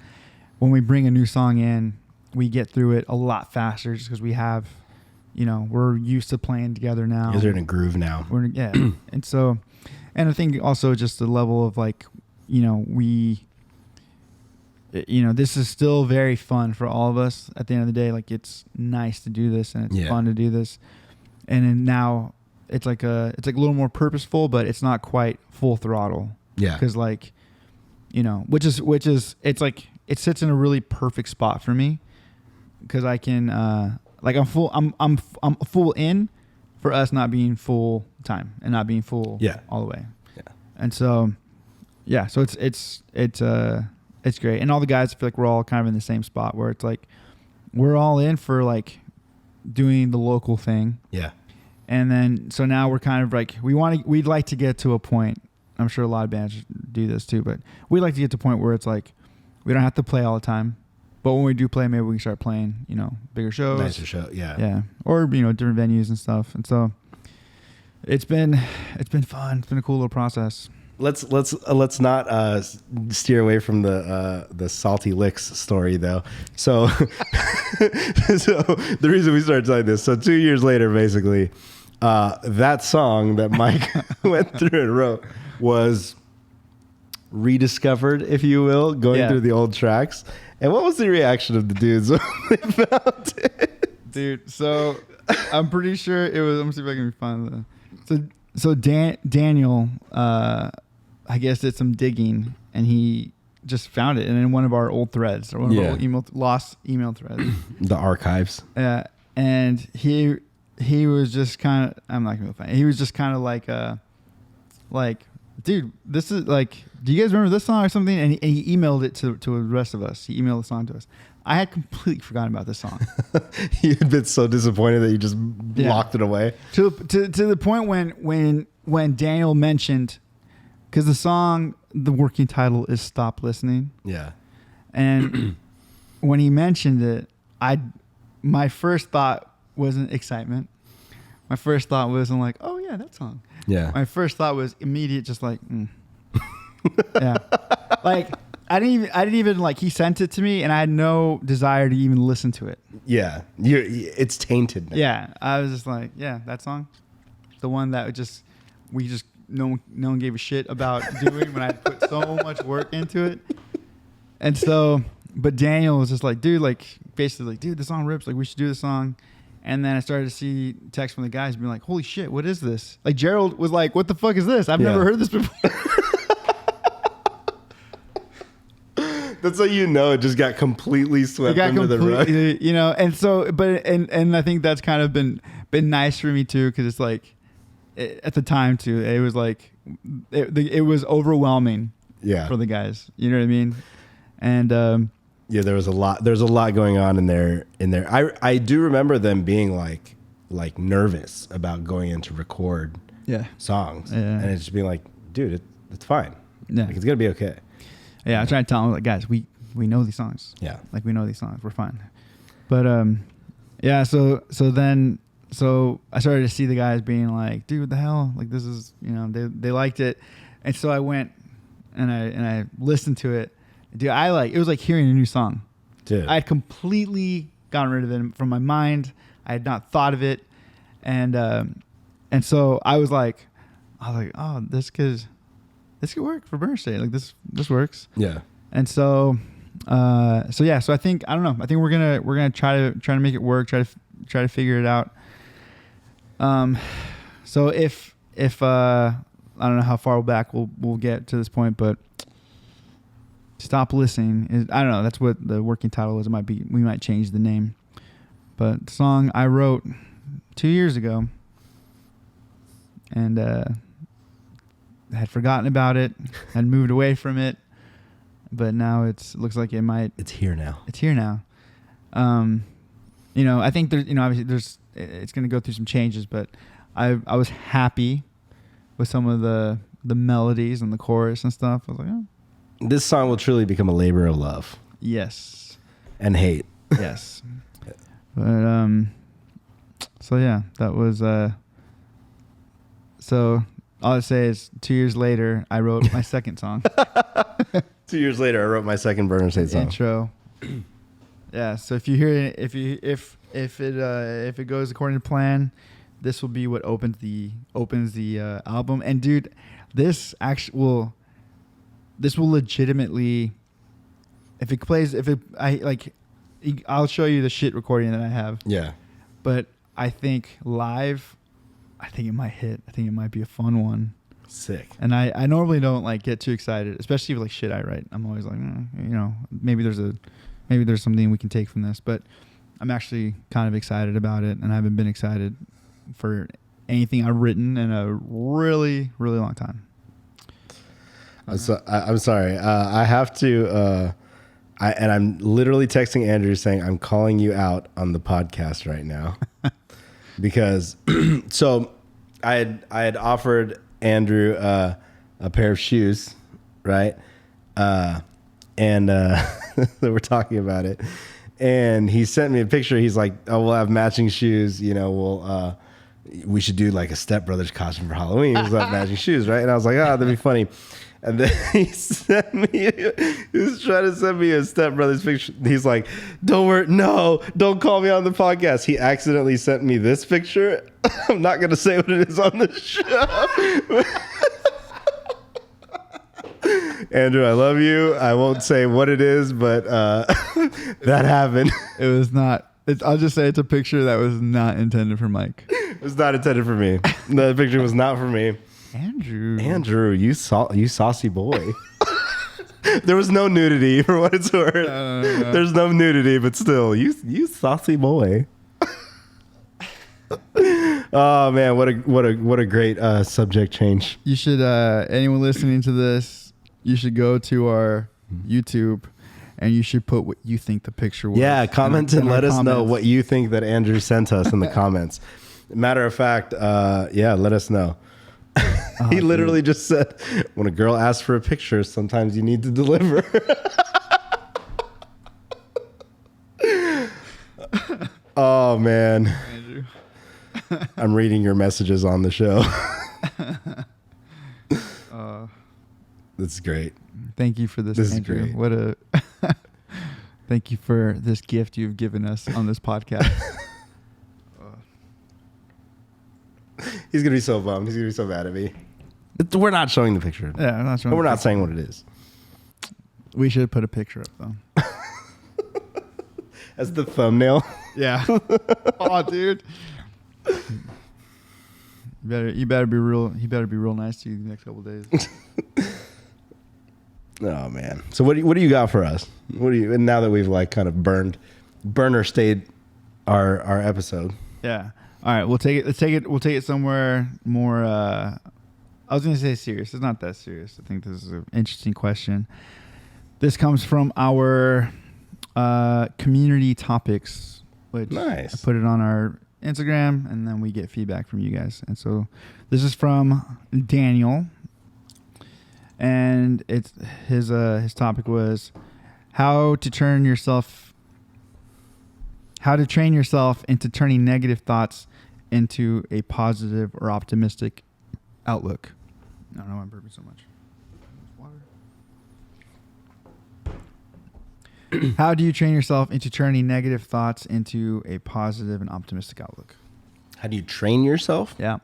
Speaker 2: When we bring a new song in, we get through it a lot faster just because we have, you know, we're used to playing together now.
Speaker 1: Because they're in a groove now.
Speaker 2: And so, and I think also just the level of like, you know, this is still very fun for all of us at the end of the day. Like, it's nice to do this and it's fun to do this. And then now it's like a little more purposeful, but it's not quite full throttle.
Speaker 1: Yeah.
Speaker 2: Cause like, you know, which is, it's like, it sits in a really perfect spot for me. Cause I can, like I'm full in for us not being full time and not being full all the way. Yeah. And so, so it's great. And all the guys, I feel like we're all kind of in the same spot where it's like, we're all in for like doing the local thing. Yeah. And then, so now we're kind of like, we'd like to get to a point, I'm sure a lot of bands do this too, but we'd like to get to a point where it's like, we don't have to play all the time, but when we do play, maybe we can start playing, you know, bigger shows.
Speaker 1: Nicer show. Yeah.
Speaker 2: Yeah. Or, you know, different venues and stuff. And so it's been fun. It's been a cool little process.
Speaker 1: Let's not steer away from the salty licks story though. So, so the reason we started telling this, so 2 years later, basically, that song that Mike went through and wrote was rediscovered, if you will, going through the old tracks. And what was the reaction of the dudes when they found it?
Speaker 2: Dude, so I'm pretty sure it was. Let me see if I can find the. So Daniel, I guess, did some digging and he just found it, and in one of our old threads, or one of our lost email threads,
Speaker 1: the archives.
Speaker 2: And he was just kind of. I'm not gonna find it. He was just kind of like, dude, this is like, do you guys remember this song or something? And he emailed it to the rest of us. He emailed the song to us. I had completely forgotten about this song.
Speaker 1: You had been so disappointed that you just locked it away.
Speaker 2: To the point when Daniel mentioned, because the song, the working title is "Stop Listening." Yeah. And when he mentioned it, my first thought wasn't excitement. My first thought wasn't like, oh yeah, that song. Yeah. My first thought was immediate, just like, yeah. Like, I didn't even like, he sent it to me and I had no desire to even listen to it.
Speaker 1: Yeah. It's tainted now.
Speaker 2: Yeah. I was just like, yeah, that song. The one that no one gave a shit about doing when I put so much work into it. And so, but Daniel was just like, dude, like, basically like, dude, the song rips. Like, we should do the song. And then I started to see texts from the guys being like, holy shit, what is this? Like Gerald was like, what the fuck is this? I've never heard this before.
Speaker 1: That's how you know it just got completely swept under the rug.
Speaker 2: You know, and so, but, and I think that's kind of been nice for me too, because it's like, at the time too, it was like, it was overwhelming for the guys. You know what I mean? And,
Speaker 1: yeah, there's a lot going on in there. I do remember them being like nervous about going in to record songs. Yeah. And it's just being like, dude, it's fine. Yeah. Like, it's going to be okay.
Speaker 2: Yeah, I try to tell them, like, guys, we know these songs.
Speaker 1: Yeah.
Speaker 2: Like, we know these songs. We're fine. But, yeah, so I started to see the guys being like, dude, what the hell? Like, this is, you know, they liked it. And so I went and I listened to it. Dude, it was like hearing a new song.
Speaker 1: Dude.
Speaker 2: I had completely gotten rid of it from my mind. I had not thought of it. And so I was like, oh, this could work for Burner State. Like this works.
Speaker 1: Yeah.
Speaker 2: And so I think, I don't know. I think we're gonna try to make it work. Try to figure it out. So if I don't know how far back we'll get to this point, but Stop Listening I don't know. That's what the working title is. It might be. We might change the name. But the song I wrote 2 years ago, and had forgotten about it, had moved away from it, but now it looks like it might.
Speaker 1: It's here now.
Speaker 2: It's here now. You know, I think there's, you know, obviously it's going to go through some changes, but I was happy with some of the melodies and the chorus and stuff. I was like, oh.
Speaker 1: This song will truly become a labor of love.
Speaker 2: Yes.
Speaker 1: And hate.
Speaker 2: Yes. But so yeah, that was so all I say is 2 years later I wrote my second song.
Speaker 1: 2 years later I wrote my second Burner State song.
Speaker 2: Intro. Yeah, so if you hear it, if it goes according to plan, this will be what opens the album. And dude, this will legitimately, I'll show you the shit recording that I have.
Speaker 1: Yeah.
Speaker 2: But I think live, it might hit. I think it might be a fun one.
Speaker 1: Sick.
Speaker 2: And I normally don't like get too excited, especially with like shit I write. I'm always like, you know, maybe there's something we can take from this. But I'm actually kind of excited about it, and I haven't been excited for anything I've written in a really, really long time.
Speaker 1: I'm sorry. I have to. I'm literally texting Andrew saying I'm calling you out on the podcast right now because so I had offered Andrew a pair of shoes, right? And we're talking about it, and he sent me a picture. He's like, "Oh, we'll have matching shoes. You know, we should do like a Step Brothers costume for Halloween. We'll have matching shoes, right?" And I was like, "Oh, that'd be funny." And then he was trying to send me a Step Brothers picture. He's like, "Don't worry, no, don't call me on the podcast." He accidentally sent me this picture. I'm not going to say what it is on the show. Andrew, I love you. I won't say what it is, but that happened.
Speaker 2: It was not. I'll just say it's a picture that was not intended for Mike.
Speaker 1: It was not intended for me. The picture was not for me.
Speaker 2: Andrew,
Speaker 1: you saucy boy. There was no nudity for what it's worth. No. There's no nudity, but still, you saucy boy. Oh man, what a great subject change.
Speaker 2: You should anyone listening to this, you should go to our YouTube and you should put what you think the picture was.
Speaker 1: Yeah, comment and let us know what you think that Andrew sent us in the comments. Matter of fact, let us know. He literally just said, when a girl asks for a picture, sometimes you need to deliver. Oh, man. Andrew. I'm reading your messages on the show. That's great.
Speaker 2: Thank you for this, Andrew.
Speaker 1: Is great.
Speaker 2: Thank you for this gift you've given us on this podcast.
Speaker 1: He's going to be so bummed. He's going to be so mad at me. We're not showing the picture.
Speaker 2: Yeah, I'm not showing.
Speaker 1: But we're not saying what it is.
Speaker 2: We should put a picture up, though.
Speaker 1: As the thumbnail.
Speaker 2: Yeah. Oh, dude. You better be real. He better be real nice to you the next couple of days.
Speaker 1: Oh man. So what do you got for us? And now that we've like kind of burner stayed our episode.
Speaker 2: Yeah. All right. We'll take it somewhere more. I was gonna say serious. It's not that serious. I think this is an interesting question. This comes from our community topics, which
Speaker 1: nice.
Speaker 2: I put it on our Instagram, and then we get feedback from you guys. And so this is from Daniel, and it's his topic was how to train yourself into turning negative thoughts into a positive or optimistic outlook. I don't know why I'm burping so much. How do you train yourself into turning negative thoughts into a positive and optimistic outlook?
Speaker 1: How do you train yourself?
Speaker 2: Yeah.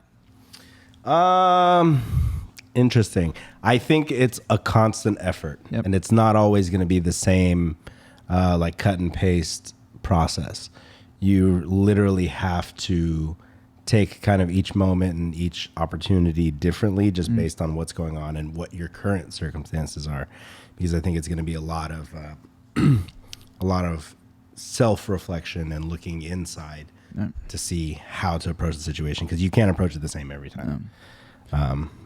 Speaker 1: Interesting. I think it's a constant effort, and it's not always going to be the same, like cut and paste process. You literally have to take kind of each moment and each opportunity differently, just based on what's going on and what your current circumstances are, because I think it's going to be a lot of self-reflection and looking inside to see how to approach the situation, because you can't approach it the same every time.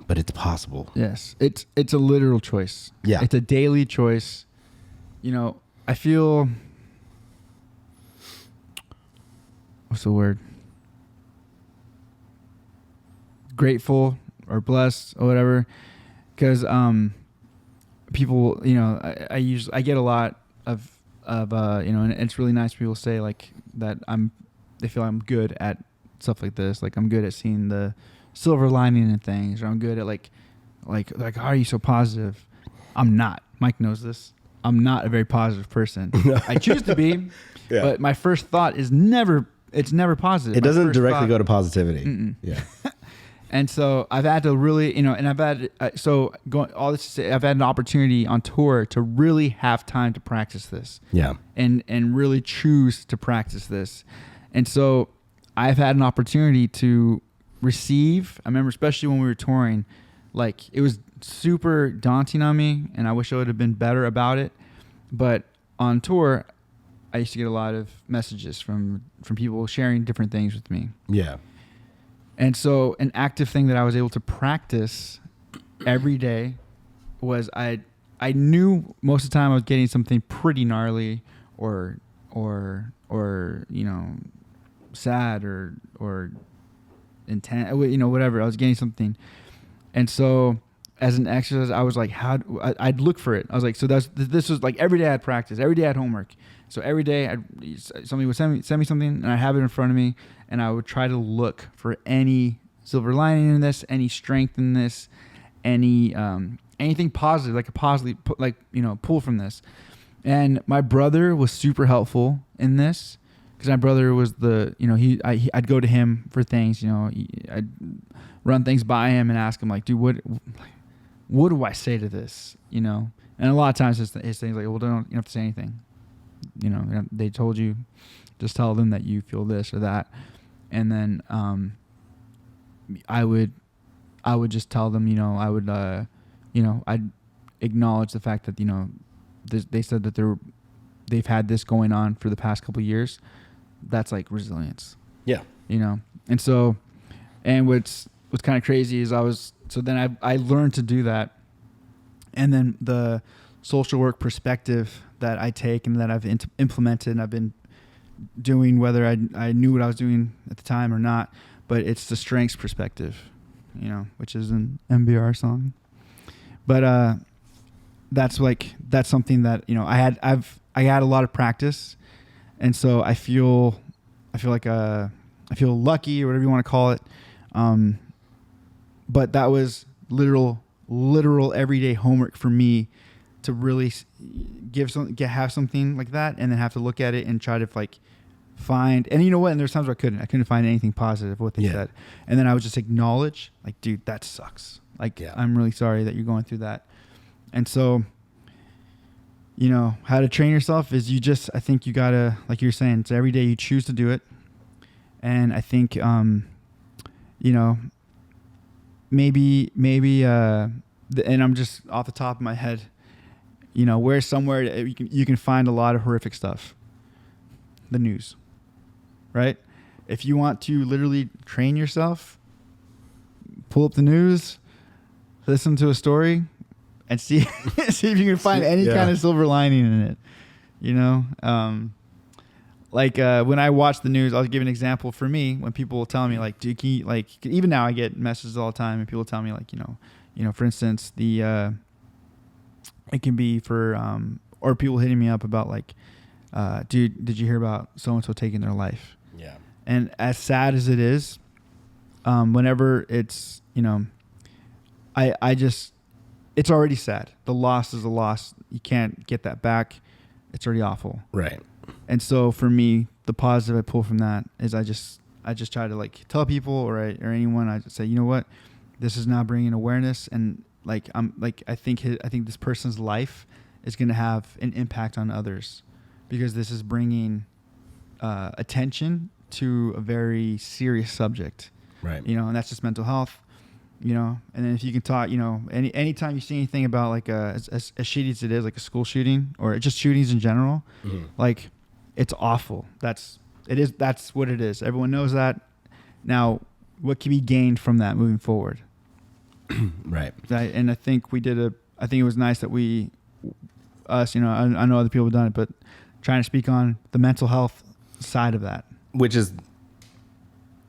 Speaker 1: But it's possible.
Speaker 2: Yes. It's a literal choice.
Speaker 1: Yeah.
Speaker 2: It's a daily choice. You know, I feel, what's the word? Grateful or blessed or whatever. Because people, you know, I get a lot of you know, and it's really nice when people say like that they feel I'm good at stuff like this. Like I'm good at seeing the silver lining in things, or I'm good at like how are you so positive? I'm not. Mike knows this. I'm not a very positive person. I choose to be, but my first thought is never positive.
Speaker 1: It doesn't directly go to positivity. Yeah.
Speaker 2: And so I've had to really, you know, and I've had, all this to say, I've had an opportunity on tour to really have time to practice this.
Speaker 1: Yeah.
Speaker 2: And really choose to practice this. And so I've had an opportunity to receive, I remember especially when we were touring, like it was super daunting on me, and I wish I would have been better about it. But on tour, I used to get a lot of messages from people sharing different things with me.
Speaker 1: Yeah.
Speaker 2: And so an active thing that I was able to practice every day was I knew most of the time I was getting something pretty gnarly or you know, sad or intense, you know, whatever. I was getting something. And so as an exercise, I was like, I'd look for it. I was like, so this was like every day I had practice, every day I had homework. So every day somebody would send me something, and I have it in front of me, and I would try to look for any silver lining in this, any strength in this, anything positive, like a positive, like, you know, pull from this. And my brother was super helpful in this, because my brother was I'd go to him for things, you know, I'd run things by him and ask him like, dude, what do I say to this, you know? And a lot of times his thing's like, well, you don't have to say anything. You know, they told you, just tell them that you feel this or that. And then I would just tell them, you know, I would, you know, I'd acknowledge the fact that, you know, they said that they've had this going on for the past couple of years. That's like resilience.
Speaker 1: Yeah.
Speaker 2: You know? And so, and what's kind of crazy is then I learned to do that. And then the social work perspective that I take and that I've implemented and I've been doing, whether I knew what I was doing at the time or not, but it's the strengths perspective, you know, which is an MBR song. But that's something that, you know, I had a lot of practice, and so I feel lucky, or whatever you want to call it. But that was literal everyday homework for me to really have something like that, and then have to look at it and try to like find. And you know what? And there's times where I couldn't find anything positive what they said, and then I would just acknowledge, like, dude, that sucks. Like, I'm really sorry that you're going through that. And so you know, how to train yourself is I think you gotta, like you're saying, it's every day you choose to do it. And I think, you know, maybe, and I'm just off the top of my head, you know, where's somewhere you can find a lot of horrific stuff. The news, right? If you want to literally train yourself, pull up the news, listen to a story, and see see if you can find any kind of silver lining in it. You know, when I watch the news, I'll give an example for me. When people tell me like, "Dude, even now I get messages all the time, and people tell me like, you know, for instance, it can be for or people hitting me up about like, dude, did you hear about so and so taking their life?
Speaker 1: Yeah.
Speaker 2: And as sad as it is, whenever it's, you know, it's already sad. The loss is a loss. You can't get that back. It's already awful.
Speaker 1: Right.
Speaker 2: And so for me, the positive I pull from that is I just try to like tell people or anyone, I just say, you know what, this is now bringing awareness, and like I think this person's life is going to have an impact on others, because this is bringing attention to a very serious subject.
Speaker 1: Right.
Speaker 2: You know, and that's just mental health. You know, and then if you can talk, you know, anytime you see anything about like as shitty as it is, like a school shooting or just shootings in general, like it's awful. That's what it is. Everyone knows that. Now, what can be gained from that moving forward?
Speaker 1: Right.
Speaker 2: And I think I think it was nice that you know, I know other people have done it, but trying to speak on the mental health side of that. Which is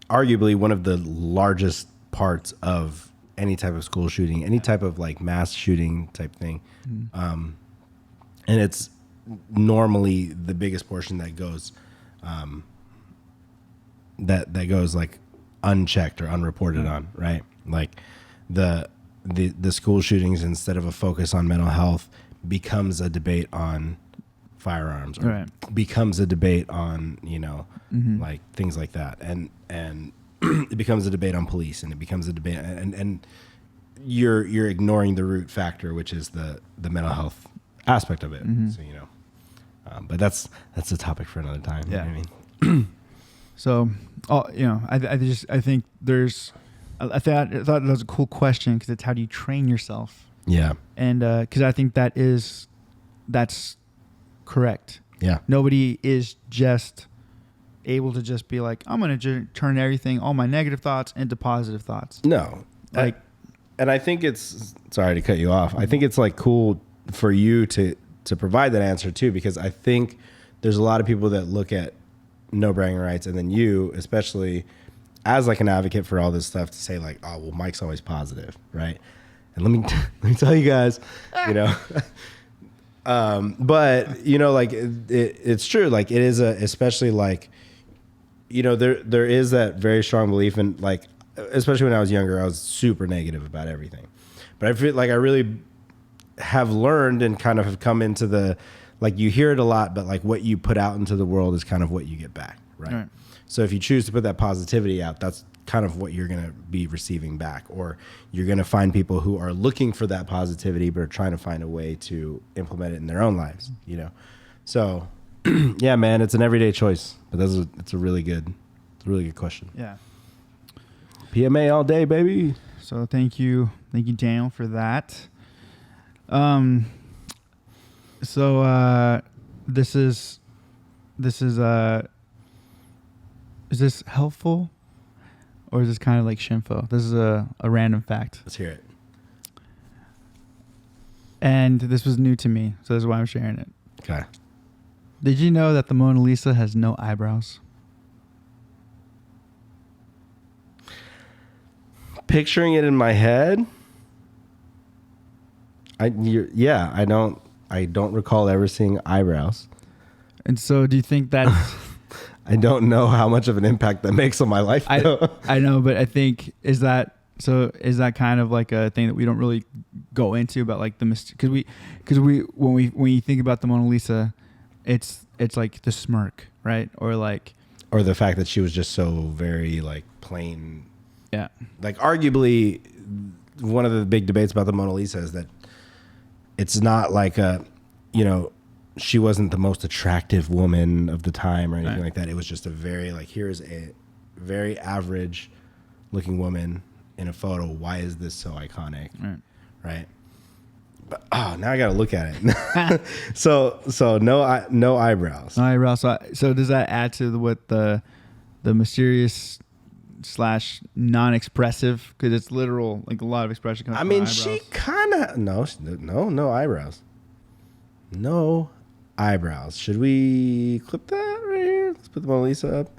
Speaker 1: arguably one of the largest parts of any type of school shooting, any type of like mass shooting type thing. And it's normally the biggest portion that goes, that goes like unchecked or unreported on, right? Like the school shootings, instead of a focus on mental health, becomes a debate on firearms, or becomes a debate on, you know, like things like that. And it becomes a debate on police, and it becomes a debate, and you're ignoring the root factor, which is the mental health aspect of it. So, you know, but that's a topic for another time.
Speaker 2: Yeah.
Speaker 1: You know what I mean?
Speaker 2: So, you know, I think there's, I thought that was a cool question, because it's how do you train yourself?
Speaker 1: Yeah.
Speaker 2: And because I think that's correct.
Speaker 1: Yeah.
Speaker 2: Nobody is just able to just be like, I'm going to turn everything, all my negative thoughts, into positive thoughts.
Speaker 1: No.
Speaker 2: Like,
Speaker 1: and I think it's, sorry to cut you off, I think it's like cool for you to provide that answer too, because I think there's a lot of people that look at no bragging rights, and then you, especially as like an advocate for all this stuff, to say like, oh, well, Mike's always positive, right? And let me tell you guys, you know, but you know, like it's true. Like it is especially like, you know, there is that very strong belief in, like, especially when I was younger, I was super negative about everything. But I feel like I really have learned and kind of have come into the, like, you hear it a lot, but like what you put out into the world is kind of what you get back, right? So if you choose to put that positivity out, that's kind of what you're going to be receiving back. Or you're going to find people who are looking for that positivity, but are trying to find a way to implement it in their own lives, you know? So yeah, man, it's an everyday choice, but it's a really good question.
Speaker 2: Yeah.
Speaker 1: PMA all day, baby.
Speaker 2: So thank you, Daniel, for that. So this is this helpful, or is this kind of like shinfo? This is a random fact.
Speaker 1: Let's hear it.
Speaker 2: And this was new to me, so this is why I'm sharing it.
Speaker 1: Okay.
Speaker 2: Did you know that the Mona Lisa has no eyebrows?
Speaker 1: Picturing it in my head, I don't recall ever seeing eyebrows.
Speaker 2: And so, do you think that's?
Speaker 1: I don't know how much of an impact that makes on my life.
Speaker 2: I know, but I think is that kind of like a thing that we don't really go into about, like the because when you think about the Mona Lisa, it's like the smirk, right? Or
Speaker 1: the fact that she was just so very like plain.
Speaker 2: Yeah.
Speaker 1: Like arguably one of the big debates about the Mona Lisa is that it's not like a, you know, she wasn't the most attractive woman of the time or anything
Speaker 2: Right.
Speaker 1: like that. It was just a very like, here's a very average looking woman in a photo. Why is this so iconic? Right. But now I got to look at it. so no eyebrows.
Speaker 2: No eyebrows. So does that add to what the mysterious / non-expressive? Because it's literal, like a lot of expression comes
Speaker 1: I
Speaker 2: from
Speaker 1: mean,
Speaker 2: eyebrows.
Speaker 1: she kind of no eyebrows. No eyebrows. Should we clip that right here? Let's put the Mona Lisa up.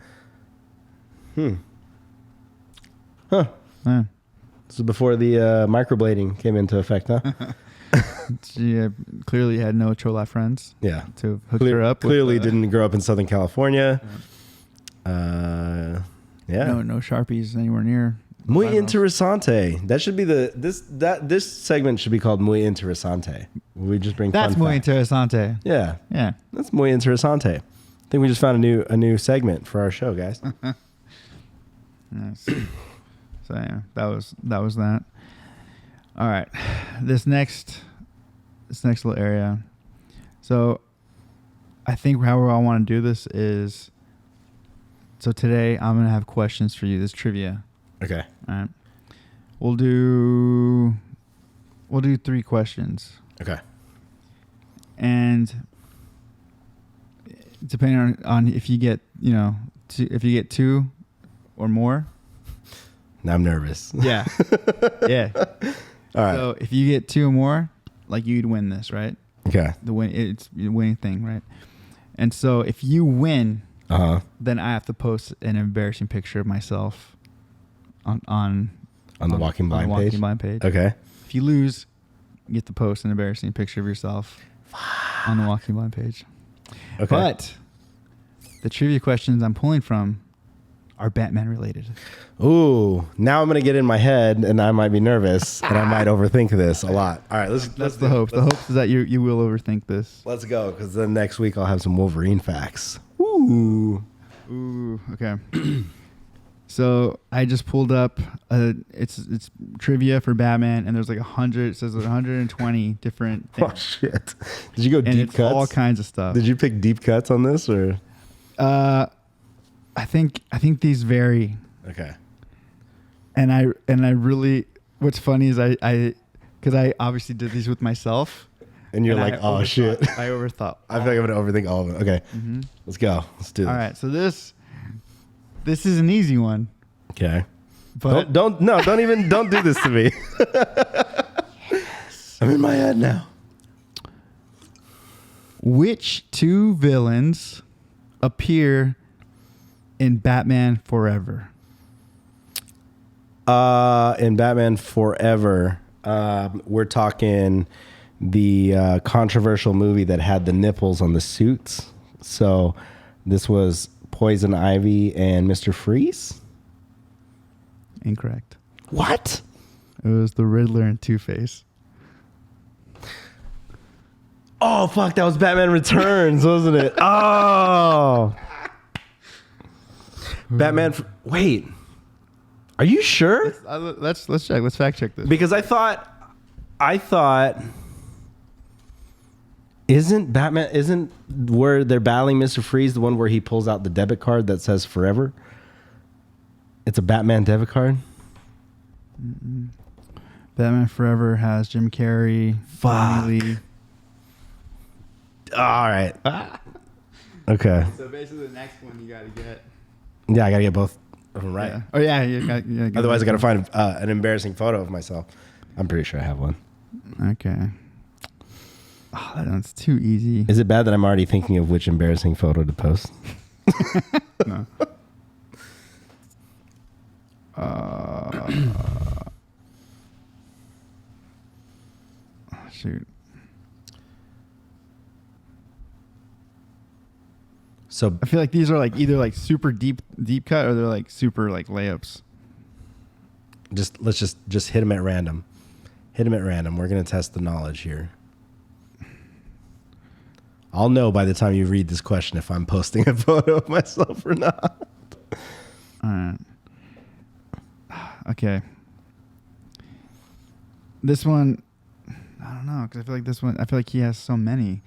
Speaker 1: Huh.
Speaker 2: Yeah.
Speaker 1: This is before the microblading came into effect, huh?
Speaker 2: She clearly had no Chola friends.
Speaker 1: Yeah.
Speaker 2: To hook her up.
Speaker 1: Clearly
Speaker 2: with,
Speaker 1: didn't grow up in Southern California. Yeah.
Speaker 2: No Sharpies anywhere near.
Speaker 1: Muy
Speaker 2: eyebrows.
Speaker 1: interesante. That should be this segment should be called Muy interesante. We just bring
Speaker 2: That's
Speaker 1: fun
Speaker 2: muy
Speaker 1: facts.
Speaker 2: interesante.
Speaker 1: Yeah.
Speaker 2: Yeah.
Speaker 1: That's muy interesante. I think we just found a new segment for our show, guys.
Speaker 2: Nice. So yeah, that was that. All right, this next little area. So, I think how I want to do this is. So today I'm gonna have questions for you. This trivia.
Speaker 1: Okay.
Speaker 2: All right. We'll do 3 questions,
Speaker 1: Okay.
Speaker 2: and depending on if you get if you get 2 or more.
Speaker 1: Now I'm nervous.
Speaker 2: Yeah. Yeah.
Speaker 1: All right.
Speaker 2: So if you get 2 or more, like you'd win this, right?
Speaker 1: Okay.
Speaker 2: It's the winning thing, right? And so if you win, then I have to post an embarrassing picture of myself on
Speaker 1: the Walking Blind
Speaker 2: on the
Speaker 1: page.
Speaker 2: Walking Blind page.
Speaker 1: Okay.
Speaker 2: If you lose, you get to post an embarrassing picture of yourself on the Walking Blind page.
Speaker 1: Okay.
Speaker 2: But the trivia questions I'm pulling from are Batman related.
Speaker 1: Ooh, now I'm gonna get in my head, and I might be nervous, and I might overthink this a lot. All right,
Speaker 2: That's the hope. The hope is that you will overthink this.
Speaker 1: Let's go, because then next week I'll have some Wolverine facts. Ooh.
Speaker 2: Okay. So I just pulled up. It's trivia for Batman, and there's like 100. It says 120 different things.
Speaker 1: Oh shit! Did you go
Speaker 2: And
Speaker 1: deep
Speaker 2: it's
Speaker 1: cuts?
Speaker 2: all kinds of stuff.
Speaker 1: Did you pick deep cuts on this, or?
Speaker 2: I think these vary.
Speaker 1: Okay.
Speaker 2: And I really, what's funny is I because I obviously did these with myself.
Speaker 1: And you're
Speaker 2: and
Speaker 1: like, oh shit!
Speaker 2: I overthought.
Speaker 1: I feel like I'm gonna overthink all of it. Okay, let's go. Let's do this.
Speaker 2: All right, so this is an easy one.
Speaker 1: Okay.
Speaker 2: But
Speaker 1: Don't do this to me. I'm in my head now.
Speaker 2: which 2 villains appear in Batman Forever?
Speaker 1: In Batman Forever, we're talking the controversial movie that had the nipples on the suits. So this was Poison Ivy and Mr. Freeze.
Speaker 2: Incorrect.
Speaker 1: What?
Speaker 2: It was the Riddler and Two-Face.
Speaker 1: Oh fuck! That was Batman Returns, wasn't it? Oh. Batman. Wait. Are you sure?
Speaker 2: Let's check. Let's fact check this.
Speaker 1: Because I thought isn't where they're battling Mr. Freeze the one where he pulls out the debit card that says forever? It's a Batman debit card.
Speaker 2: Batman Forever has Jim Carrey, Tommy Lee.
Speaker 1: All right. Okay.
Speaker 2: So basically, the next one you gotta get.
Speaker 1: Yeah, I gotta get both of them right.
Speaker 2: Yeah. Oh yeah, yeah.
Speaker 1: Otherwise, I gotta find an embarrassing photo of myself. I'm pretty sure I have one.
Speaker 2: Okay. Oh, that's too easy.
Speaker 1: Is it bad that I'm already thinking of which embarrassing photo to post?
Speaker 2: No. Shoot.
Speaker 1: So
Speaker 2: I feel like these are like either like super deep cut or they're like super like layups.
Speaker 1: let's just hit them at random. Hit them at random. We're gonna test the knowledge here. I'll know by the time you read this question if I'm posting a photo of myself or not.
Speaker 2: All right. Okay. This one, I don't know, because I feel like he has so many.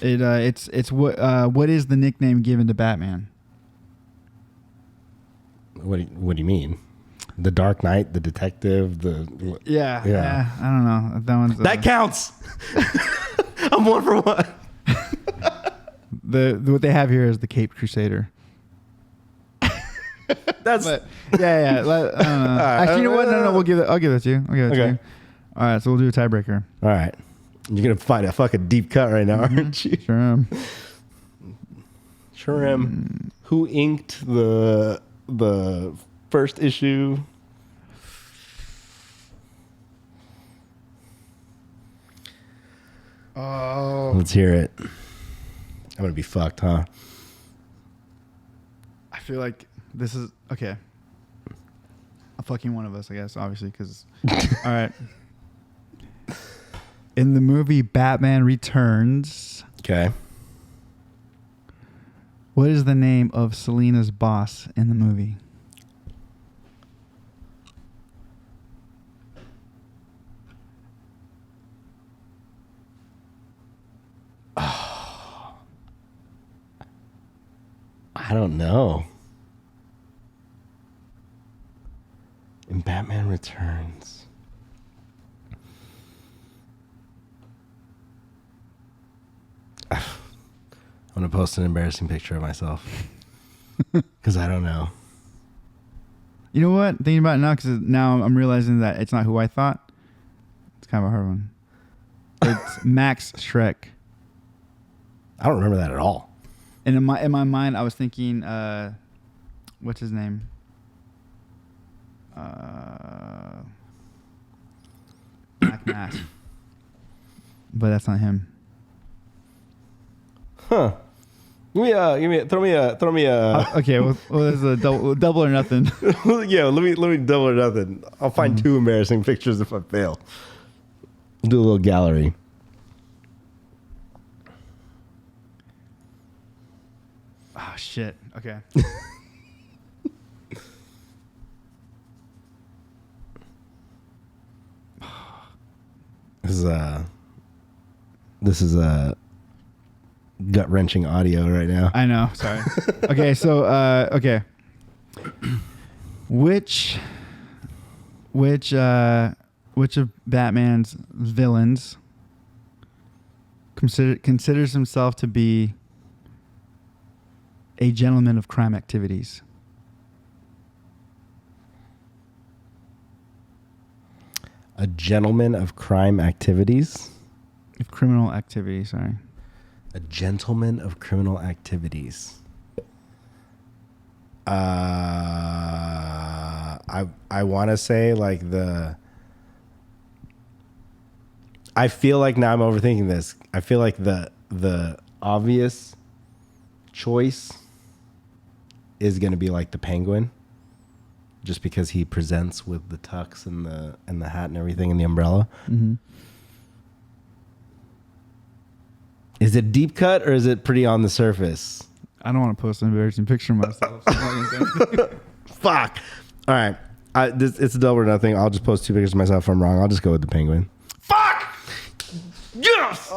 Speaker 2: It's what is the nickname given to Batman?
Speaker 1: What do you mean? The Dark Knight, the detective, the
Speaker 2: Yeah. I don't know. That one's
Speaker 1: that counts. I'm 1 for 1.
Speaker 2: What they have here is the Caped Crusader.
Speaker 1: That's
Speaker 2: I don't know. Actually, you know what? No. I'll give it to you.
Speaker 1: Okay.
Speaker 2: All right, so we'll do a tiebreaker.
Speaker 1: all right. You're gonna find a fucking deep cut right now, aren't you?
Speaker 2: Sure am.
Speaker 1: Sure am. Who inked the first issue?
Speaker 2: Oh.
Speaker 1: Let's hear it. I'm gonna be fucked, huh?
Speaker 2: I feel like this is okay. A fucking one of us, I guess, obviously, because. All right. In the movie Batman Returns,
Speaker 1: Okay.
Speaker 2: what is the name of Selina's boss in the movie?
Speaker 1: I don't know. In Batman Returns. I'm going to post an embarrassing picture of myself. Because I don't know.
Speaker 2: You know what? Thinking about it now, because now I'm realizing that it's not who I thought. It's kind of a hard one. It's Max Schreck.
Speaker 1: I don't remember that at all.
Speaker 2: And in my mind, I was thinking, what's his name? Black Mask. But that's not him.
Speaker 1: Huh. Throw me a.
Speaker 2: Okay, well, there's a double or nothing.
Speaker 1: Yeah, let me double or nothing. I'll find 2 embarrassing pictures if I fail. Do a little gallery.
Speaker 2: Oh shit. Okay.
Speaker 1: This is a gut-wrenching audio right now.
Speaker 2: I know. Sorry. Okay. So okay. Which of Batman's villains considers himself to be a gentleman of crime activities?
Speaker 1: A gentleman of crime activities?
Speaker 2: Of criminal activity, sorry.
Speaker 1: A gentleman of criminal activities. I want to say like I feel like now I'm overthinking this. I feel like the obvious choice is going to be like the Penguin, just because he presents with the tux and the hat and everything and the umbrella.
Speaker 2: Mm-hmm.
Speaker 1: Is it deep cut or is it pretty on the surface?
Speaker 2: I don't want to post an embarrassing picture of myself. So I'm not gonna say anything.
Speaker 1: Fuck. All right. It's a double or nothing. I'll just post 2 pictures of myself if I'm wrong. I'll just go with the Penguin. Fuck! Yes!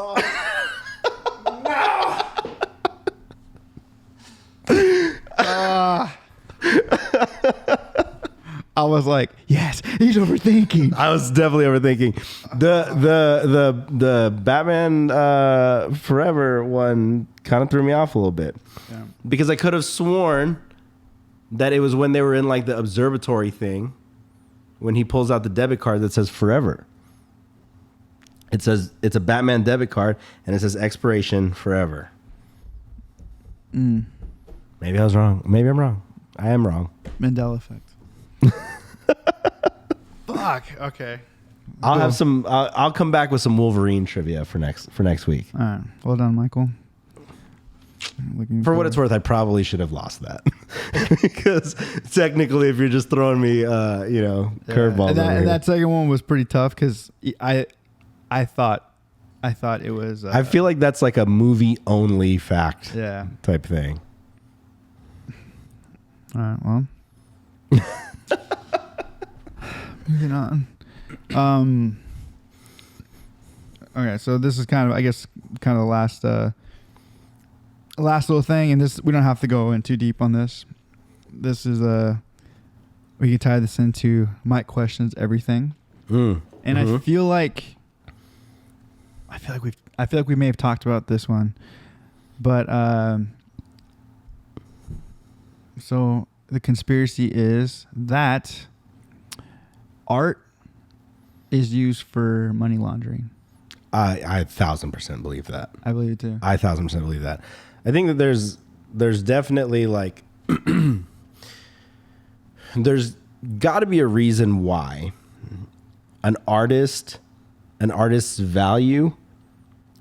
Speaker 2: I was like, yes, he's overthinking.
Speaker 1: I was definitely overthinking. The Batman Forever one kind of threw me off a little bit.
Speaker 2: Yeah.
Speaker 1: Because I could have sworn that it was when they were in like the observatory thing, when he pulls out the debit card that says Forever. It says it's a Batman debit card and it says expiration forever. Maybe I was wrong. Maybe I'm wrong. I am wrong.
Speaker 2: Mandela effect. Fuck. Okay.
Speaker 1: I'll have some. I'll come back with some Wolverine trivia for next week.
Speaker 2: All right. Well done, Michael.
Speaker 1: For what it's worth, I probably should have lost that because technically, if you're just throwing me, curveballs.
Speaker 2: And that second one was pretty tough because I thought it was.
Speaker 1: I feel like that's like a movie only fact.
Speaker 2: Yeah.
Speaker 1: Type thing.
Speaker 2: All right. Well. Moving on. Okay, so this is kind of, I guess, kind of the last last little thing, and this we don't have to go in too deep on this. This is we can tie this into Mike questions everything, and I feel like we may have talked about this one, but so the conspiracy is that art is used for money laundering.
Speaker 1: I 1,000% believe that.
Speaker 2: I believe it too.
Speaker 1: I 1,000% believe that. I think that there's definitely like there's got to be a reason why an artist's value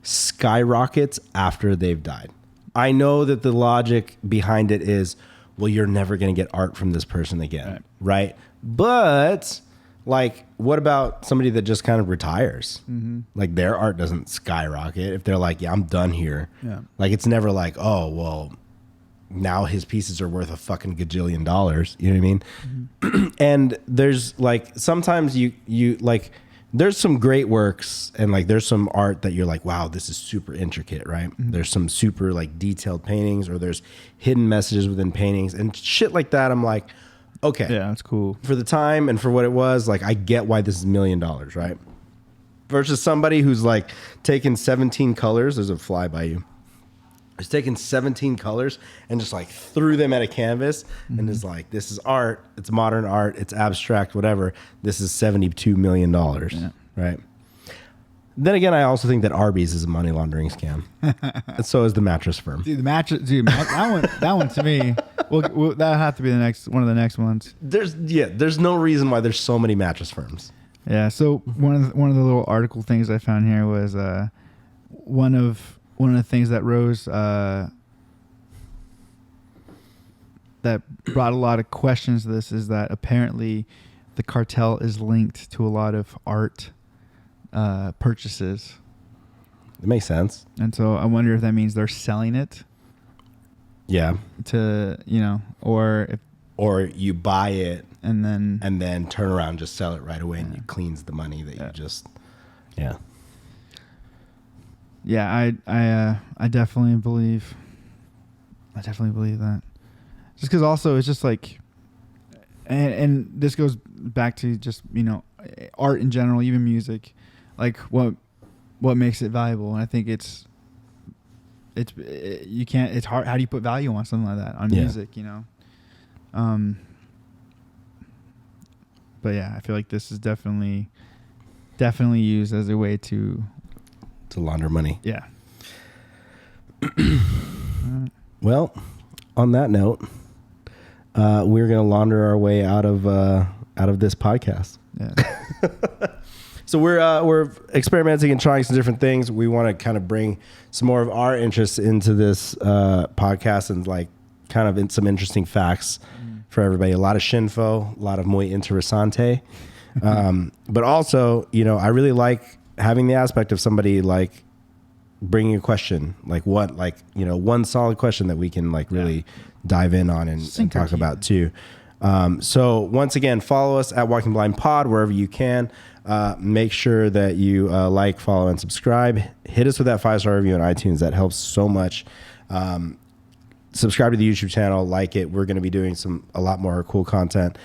Speaker 1: skyrockets after they've died. I know that the logic behind it is, well, you're never going to get art from this person again, right? But like, what about somebody that just kind of retires? Like their art doesn't skyrocket if they're like, yeah, I'm done here. Yeah. Like it's never like, oh, well, now his pieces are worth a fucking gajillion dollars. You know what I mean? And there's like, sometimes you like, there's some great works and like, there's some art that you're like, wow, this is super intricate, right? There's some super like detailed paintings, or there's hidden messages within paintings and shit like that. I'm like, okay.
Speaker 2: Yeah, that's cool.
Speaker 1: For the time and for what it was, like, I get why this is $1 million, right? Versus somebody who's like taken 17 colors. There's a fly by you. He's taken 17 colors and just like threw them at a canvas and is like, this is art. It's modern art. It's abstract, whatever. This is $72 million, right? Then again, I also think that Arby's is a money laundering scam. And so is the mattress firm.
Speaker 2: Dude, that one to me, well, that'll have to be one of the next ones.
Speaker 1: There's no reason why there's so many mattress firms.
Speaker 2: Yeah. So one of the little article things I found here was one of the things that rose that brought a lot of questions to this is that apparently the cartel is linked to a lot of art purchases.
Speaker 1: It makes sense.
Speaker 2: And so I wonder if that means they're selling it.
Speaker 1: Yeah.
Speaker 2: To, or
Speaker 1: you buy it
Speaker 2: and then
Speaker 1: turn around and just sell it right away, and it cleans the money that you just,
Speaker 2: Yeah, I definitely believe that. Just because also it's just like, and this goes back to just art in general, even music, like what makes it valuable. And I think it's hard. How do you put value on something like that on music? But yeah, I feel like this is definitely used as a way to
Speaker 1: launder money.
Speaker 2: Yeah.
Speaker 1: Well, on that note, we're going to launder our way out of this podcast.
Speaker 2: Yeah.
Speaker 1: So we're experimenting and trying some different things. We want to kind of bring some more of our interests into this podcast and like kind of some interesting facts for everybody. A lot of shinfo, a lot of muy interesante. But also, I really like having the aspect of somebody like bringing a question, like one solid question that we can like really dive in on and talk about too. So once again, follow us at Walking Blind Pod wherever you can. Make sure that you like, follow, and subscribe. Hit us with that 5-star review on iTunes. That helps so much. Subscribe to the YouTube channel, like it. We're going to be doing a lot more cool content.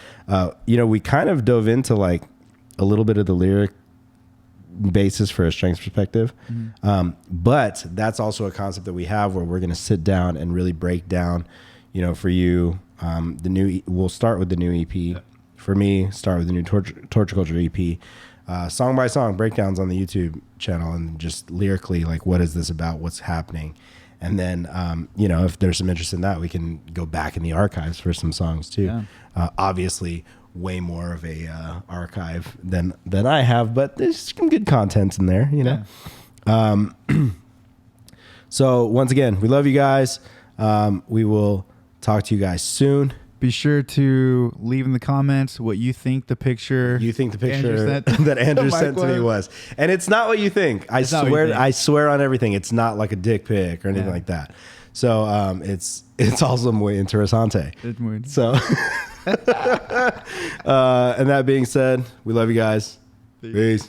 Speaker 1: We kind of dove into like a little bit of the lyric basis for a strengths perspective. But that's also a concept that we have where we're going to sit down and really break down, for you, we'll start with the new EP. For me, start with the new Torture Culture EP. Song by song breakdowns on the YouTube channel and just lyrically, like, what is this about? What's happening? And then, if there's some interest in that, we can go back in the archives for some songs too. Yeah. Obviously, way more of a archive than I have, but there's some good content in there, Yeah. So once again, we love you guys. We will talk to you guys soon.
Speaker 2: Be sure to leave in the comments what you think the picture
Speaker 1: that Andrew sent to me was. And it's not what you think. I swear on everything. It's not like a dick pic or anything like that. So it's also muy interesante. So and that being said, we love you guys. Peace.